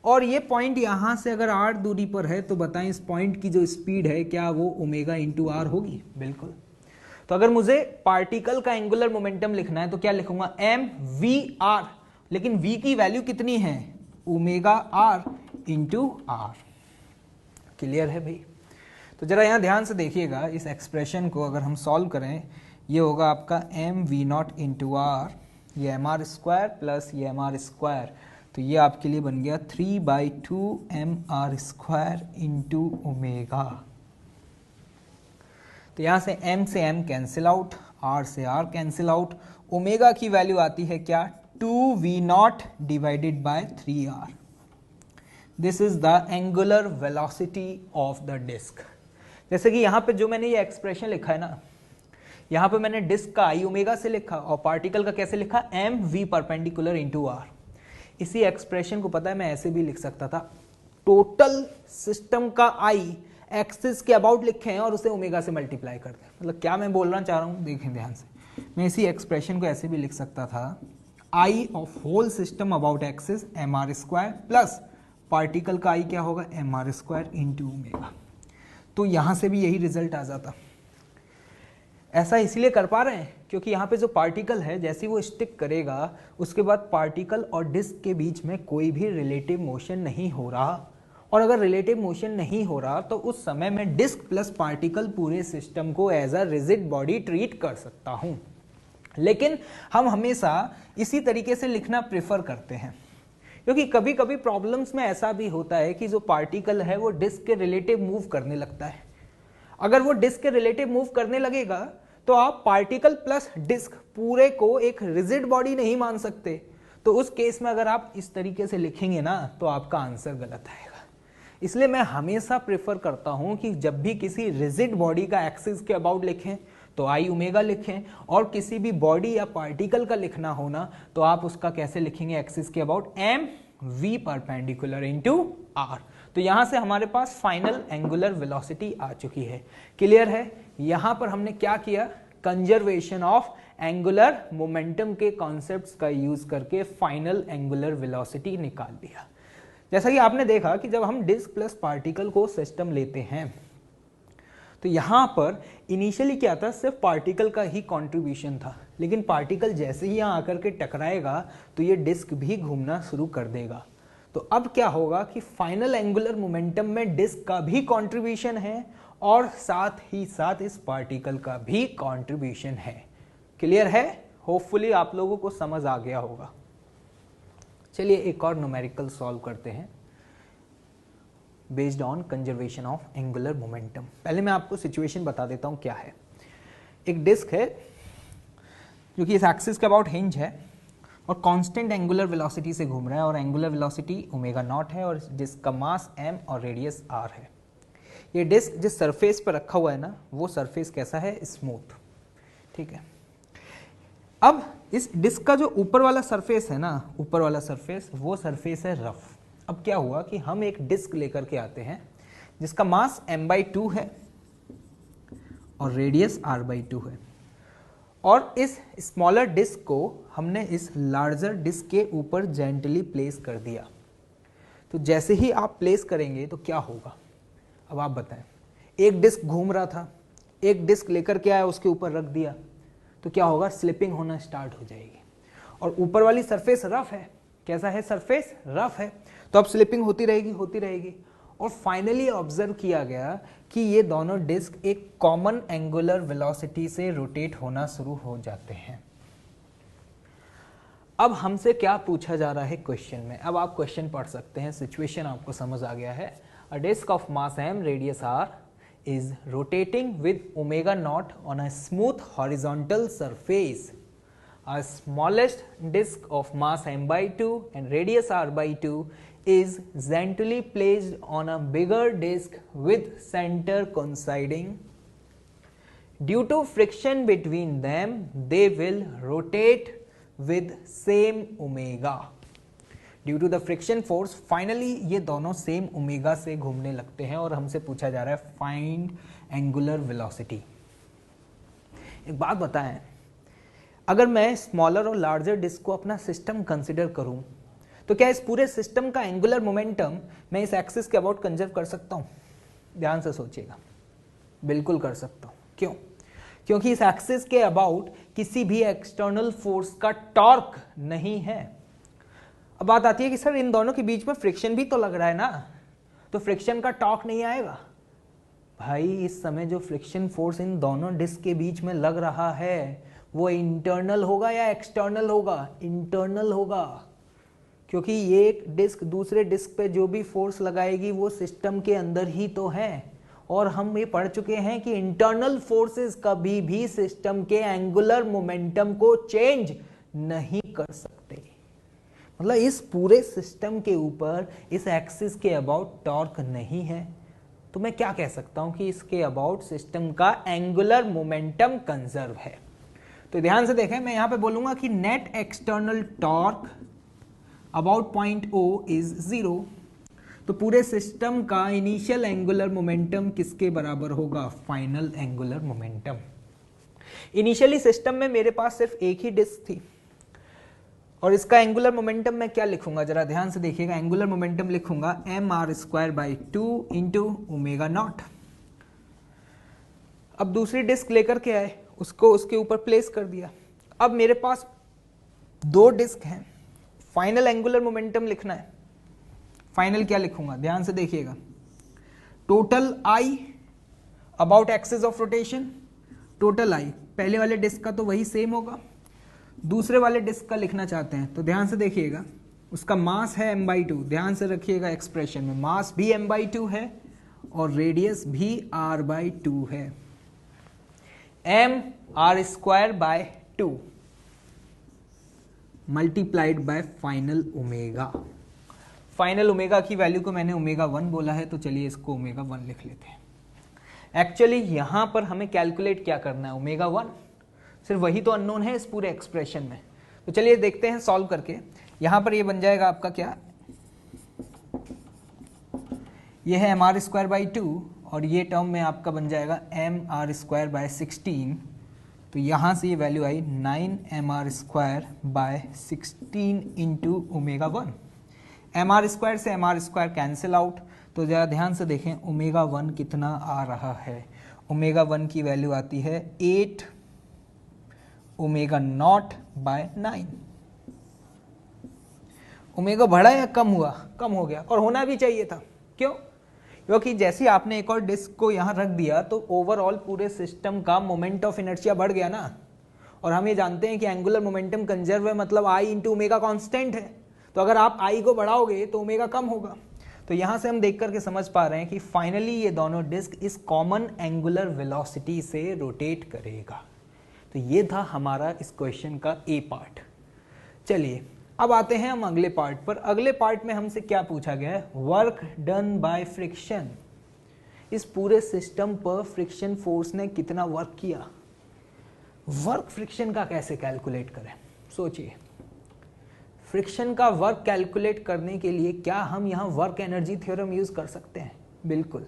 और ये पॉइंट यहां से अगर r दूरी पर है तो बताएं इस पॉइंट की जो स्पीड है क्या वो ओमेगा इंटू आर होगी? बिल्कुल। तो अगर मुझे पार्टिकल का एंगुलर मोमेंटम लिखना है तो क्या लिखूंगा, एम वी आर। लेकिन v की वैल्यू कितनी है, omega R into R. Clear है भाई? तो जरा यहां ध्यान से देखिएगा, इस एक्सप्रेशन को अगर हम सॉल्व करें, ये होगा आपका M V naught into R, ये एम आर स्क्वायर प्लस ये एम आर स्क्वायर, तो ये आपके लिए बन गया 3/2 M R square into omega. तो यहां से m से m कैंसिल आउट, r से r कैंसिल आउट, ओमेगा की वैल्यू आती है क्या, 2v0 divided by 3r। This is the angular velocity of the disc. जैसे कि यहां पे जो मैंने ये एक्सप्रेशन लिखा है ना, यहां पे मैंने डिस्क का आई ओमेगा से लिखा और पार्टिकल का कैसे लिखा, M V perpendicular into R. इसी एक्सप्रेशन को पता है मैं ऐसे भी लिख सकता था, टोटल सिस्टम का आई एक्सिस के अबाउट लिखे हैं और उसे ओमेगा से मल्टीप्लाई कर दें। मतलब क्या मैं बोलना चाह रहा हूं, देखें ध्यान से, मैं इसी एक्सप्रेशन को ऐसे भी लिख सकता था, I of whole system about axis M R square plus particle का आई क्या होगा, M R square into omega. तो यहां से भी यही रिजल्ट आ जाता। ऐसा इसलिए कर पा रहे हैं क्योंकि यहाँ पे जो पार्टिकल है जैसे वो स्टिक करेगा उसके बाद पार्टिकल और डिस्क के बीच में कोई भी रिलेटिव मोशन नहीं हो रहा, और अगर रिलेटिव मोशन नहीं हो रहा तो उस समय में डिस्क प्लस पार्टिकल पूरे सिस्टम को as a rigid body treat कर सकता हूं। लेकिन हम हमेशा इसी तरीके से लिखना प्रेफर करते हैं क्योंकि कभी कभी प्रॉब्लम्स में ऐसा भी होता है कि जो पार्टिकल है वो डिस्क के रिलेटिव मूव करने लगता है। अगर वो डिस्क के रिलेटिव मूव करने लगेगा तो आप पार्टिकल प्लस डिस्क पूरे को एक रिजिड बॉडी नहीं मान सकते। तो उस केस में अगर आप इस तरीके से लिखेंगे ना तो आपका आंसर गलत आएगा। इसलिए मैं हमेशा प्रेफर करता हूं कि जब भी किसी रिजिड बॉडी का एक्सिस के अबाउट लिखें तो आई ओमेगा लिखें, और किसी भी बॉडी या पार्टिकल का लिखना होना तो आप उसका कैसे लिखेंगे, एक्सिस के about M V perpendicular into R. तो यहां से हमारे पास फाइनल एंगुलर वेलोसिटी आ चुकी है। क्लियर है? यहां पर हमने क्या किया, कंजर्वेशन ऑफ एंगुलर मोमेंटम के कॉन्सेप्ट्स का यूज करके फाइनल एंगुलर वेलोसिटी निकाल लिया। जैसा कि आपने देखा कि जब हम डिस्क प्लस पार्टिकल को सिस्टम लेते हैं तो यहां पर इनिशियली क्या था, सिर्फ पार्टिकल का ही कंट्रीब्यूशन था, लेकिन पार्टिकल जैसे ही यहां आकर के टकराएगा तो ये डिस्क भी घूमना शुरू कर देगा। तो अब क्या होगा कि फाइनल एंगुलर मोमेंटम में डिस्क का भी कंट्रीब्यूशन है और साथ ही साथ इस पार्टिकल का भी कंट्रीब्यूशन है। क्लियर है? होपफुली आप लोगों को समझ आ गया होगा। चलिए एक और न्यूमेरिकल सॉल्व करते हैं based on conservation of angular momentum. पहले मैं आपको सिचुएशन बता देता हूं क्या है। एक डिस्क है जो कि इस एक्सिस के अबाउट हिंज है और कांस्टेंट एंगुलर वेलोसिटी से घूम रहा है और एंगुलर वेलोसिटी ओमेगा नॉट है और डिस्क का मास m और रेडियस r है। ये डिस्क जिस सरफेस पर रखा हुआ है ना वो सरफेस कैसा है, स्मूथ। ठीक है। अब इस डिस्क का जो ऊपर वाला सरफेस है ना, ऊपर वाला सरफेस, वो सरफेस है रफ। अब क्या हुआ कि हम एक डिस्क लेकर के आते हैं जिसका मास m/2 है और रेडियस r/2 है, और इस स्मॉलर डिस्क को हमने इस लार्जर डिस्क के ऊपर जेंटली प्लेस कर दिया। तो जैसे ही आप प्लेस करेंगे तो क्या होगा, अब आप बताएं। एक डिस्क घूम रहा था, एक डिस्क लेकर के आया, उसके ऊपर रख दिया, तो क्या होगा, स्लिपिंग होना स्टार्ट हो जाएगी। और ऊपर वाली सरफेस रफ है, कैसा है, सरफेस रफ है, तो अब स्लिपिंग होती रहेगी होती रहेगी। और फाइनली ऑब्जर्व किया गया कि ये दोनों डिस्क एक कॉमन एंगुलर वेलोसिटी से रोटेट होना शुरू हो जाते हैं। अब हमसे क्या पूछा जा रहा है क्वेश्चन में, अब आप क्वेश्चन पढ़ सकते हैं, सिचुएशन आपको समझ आ गया है। A disc of mass m, radius r is rotating with omega naught on a smooth horizontal surface. A smallest disk of mass m/2 and radius r/2 is gently placed on a bigger disk with center coinciding. Due to friction between them, they will rotate with same omega. Due to the friction force finally ये दोनों same omega से घूमने लगते हैं और हमसे पूछा जा रहा है फाइंड एंगुलर वेलोसिटी। एक बात बताएं, अगर मैं स्मॉलर और लार्जर डिस्क को अपना सिस्टम कंसिडर करूं तो क्या इस पूरे सिस्टम का एंगुलर मोमेंटम मैं इस एक्सिस के अबाउट कंजर्व कर सकता हूं? ध्यान से सोचिएगा, बिल्कुल कर सकता हूं। क्यों? क्योंकि इस एक्सिस के अबाउट किसी भी एक्सटर्नल फोर्स का टॉर्क नहीं है। अब बात आती है कि सर इन दोनों के बीच में फ्रिक्शन भी तो लग रहा है ना, तो फ्रिक्शन का टॉर्क नहीं आएगा। भाई इस समय जो फ्रिक्शन फोर्स इन दोनों डिस्क के बीच में लग रहा है वो इंटरनल होगा या एक्सटर्नल होगा? इंटरनल होगा, क्योंकि ये एक डिस्क दूसरे डिस्क पे जो भी फोर्स लगाएगी वो सिस्टम के अंदर ही तो है। और हम ये पढ़ चुके हैं कि इंटरनल फोर्सेस कभी भी सिस्टम के एंगुलर मोमेंटम को चेंज नहीं कर सकते। मतलब इस पूरे सिस्टम के ऊपर इस एक्सिस के अबाउट टॉर्क नहीं है, तो मैं क्या कह सकता हूं कि इसके अबाउट सिस्टम का एंगुलर मोमेंटम कंजर्व है। तो ध्यान से देखें, मैं यहां पे बोलूंगा कि net external torque about point O is 0। तो पूरे सिस्टम का इनिशियल एंगुलर मोमेंटम किसके बराबर होगा? Final angular momentum. Initially system में मेरे पास सिर्फ एक ही डिस्क थी और इसका एंगुलर मोमेंटम मैं क्या लिखूंगा, जरा ध्यान से देखिएगा। एंगुलर मोमेंटम लिखूंगा mr²/2 इंटू ओमेगा नॉट। अब दूसरी डिस्क लेकर के आए, उसको उसके ऊपर प्लेस कर दिया। अब मेरे पास दो डिस्क हैं, फाइनल एंगुलर मोमेंटम लिखना है। फाइनल क्या लिखूंगा, ध्यान से देखिएगा। Total I about axis of rotation, total I पहले वाले डिस्क का तो वही सेम होगा, दूसरे वाले डिस्क का लिखना चाहते हैं तो ध्यान से देखिएगा। उसका मास है m/2, ध्यान से रखिएगा एक्सप्रेशन में, मास भी m/2 है और रेडियस भी r/2 है। mr²/2 multiplied by final omega. Final omega की वैल्यू को मैंने ω1 बोला है, तो चलिए इसको ω1 लिख लेते हैं। एक्चुअली यहां पर हमें कैलकुलेट क्या करना है, ω1, सिर्फ वही तो अननोन है इस पूरे एक्सप्रेशन में। तो चलिए देखते हैं सॉल्व करके। यहां पर ये बन जाएगा आपका क्या, ये है mr²/2 और ये टर्म में आपका बन जाएगा mr²/16। तो यहां से ये वैल्यू आई 9mr²/16 इंटू ω1। mr² से mr² कैंसिल आउट, तो जरा ध्यान से देखें ω1 कितना आ रहा है। ω1 की वैल्यू आती है 8 ω0/9। ओमेगा बढ़ा या कम हुआ? कम हो गया, और होना भी चाहिए था। क्यों? क्योंकि जैसे आपने एक और डिस्क को यहां रख दिया तो ओवरऑल पूरे सिस्टम का मोमेंट ऑफ इनर्शिया बढ़ गया ना। और हम ये जानते हैं कि एंगुलर मोमेंटम कंजर्व है, मतलब आई इंटू ओमेगा कॉन्स्टेंट है। तो अगर आप आई को बढ़ाओगे तो ओमेगा कम होगा। तो यहां से हम देख करके समझ पा रहे हैं कि फाइनली ये दोनों डिस्क इस कॉमन एंगुलर वेलोसिटी से रोटेट करेगा। तो ये था हमारा इस क्वेश्चन का ए पार्ट। चलिए अब आते हैं हम अगले पार्ट पर। अगले पार्ट में हमसे क्या पूछा गया है, वर्क डन बाय फ्रिक्शन। इस पूरे सिस्टम पर फ्रिक्शन फोर्स ने कितना वर्क किया, वर्क फ्रिक्शन का कैसे कैलकुलेट करें। सोचिए, फ्रिक्शन का वर्क कैलकुलेट करने के लिए क्या हम यहां वर्क एनर्जी थ्योरम यूज कर सकते हैं? बिल्कुल।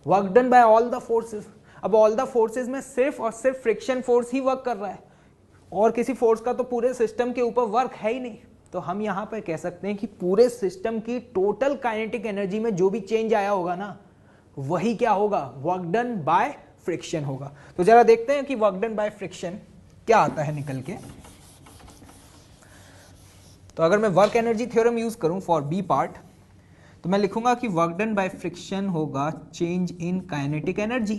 Work done by all the forces. अब ऑल द फोर्सेस में सिर्फ और सिर्फ फ्रिक्शन फोर्स ही वर्क कर रहा है और किसी फोर्स का तो पूरे सिस्टम के ऊपर वर्क है ही नहीं। तो हम यहां पर कह सकते हैं कि पूरे सिस्टम की टोटल काइनेटिक एनर्जी में जो भी चेंज आया होगा ना, वही क्या होगा, वर्क डन बाय फ्रिक्शन होगा। तो जरा देखते हैं कि वर्क डन बाय फ्रिक्शन क्या आता है निकल के। तो अगर मैं वर्क एनर्जी थ्योरम यूज करूं फॉर बी पार्ट, तो मैं लिखूंगा कि वर्क डन बाय फ्रिक्शन होगा change in kinetic energy.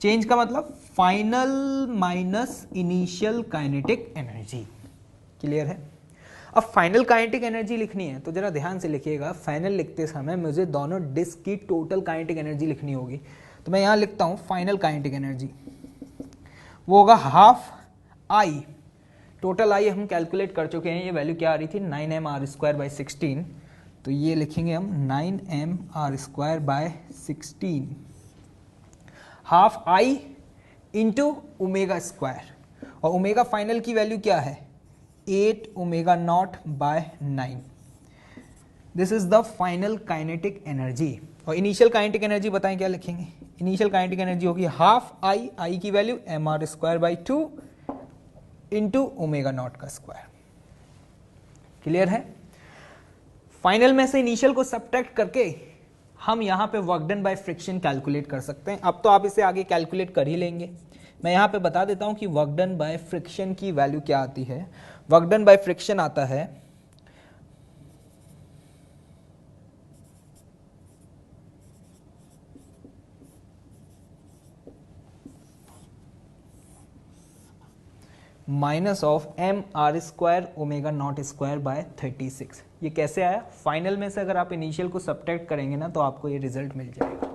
Change का मतलब final minus initial kinetic energy. Clear है? अब फाइनल काइनेटिक एनर्जी लिखनी है तो जरा ध्यान से लिखिएगा। फाइनल लिखते समय मुझे दोनों डिस्क की टोटल काइनेटिक एनर्जी लिखनी होगी। तो मैं यहां लिखता हूं फाइनल काइनेटिक एनर्जी, वो होगा हाफ आई। टोटल आई हम कैलकुलेट कर चुके हैं, ये वैल्यू क्या आ रही थी, 9mr²/16। तो ये लिखेंगे हम 9mr²/16 half I into omega square. और ओमेगा फाइनल की वैल्यू क्या है, 8 omega naught by 9। This is the final kinetic energy. और इनिशियल काइनेटिक एनर्जी बताएं क्या लिखेंगे? इनिशियल काइनेटिक एनर्जी होगी हाफ आई की value mr²/2 into omega naught का स्क्वायर। क्लियर है? फाइनल में से इनिशियल को सब्ट्रैक्ट करके हम यहां पे work done by friction calculate कर सकते हैं। अब तो आप इसे आगे कैलकुलेट कर ही लेंगे। मैं यहां पे बता देता हूं कि वर्क डन बाय फ्रिक्शन की वैल्यू क्या आती है। वर्क डन बाय फ्रिक्शन आता है minus of mr² omega naught square by 36। ये कैसे आया? फाइनल में से अगर आप इनिशियल को सब्ट्रैक्ट करेंगे ना तो आपको ये रिजल्ट मिल जाएगा।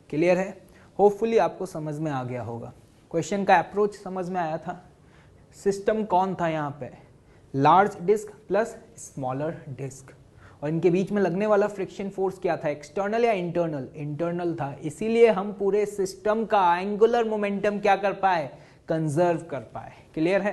क्लियर है? होपफुली आपको समझ में आ गया होगा। क्वेश्चन का अप्रोच समझ में आया था। सिस्टम कौन था यहाँ पे? Large disc plus smaller disc, और इनके बीच में लगने वाला फ्रिक्शन फोर्स क्या था? एक्सटर्नल या इंटरनल? इंटरनल था। इसीलिए हम पूरे सिस्टम का एंगुलर मोमेंटम क्या कर पाए? कंजर्व कर पाए। क्लियर है?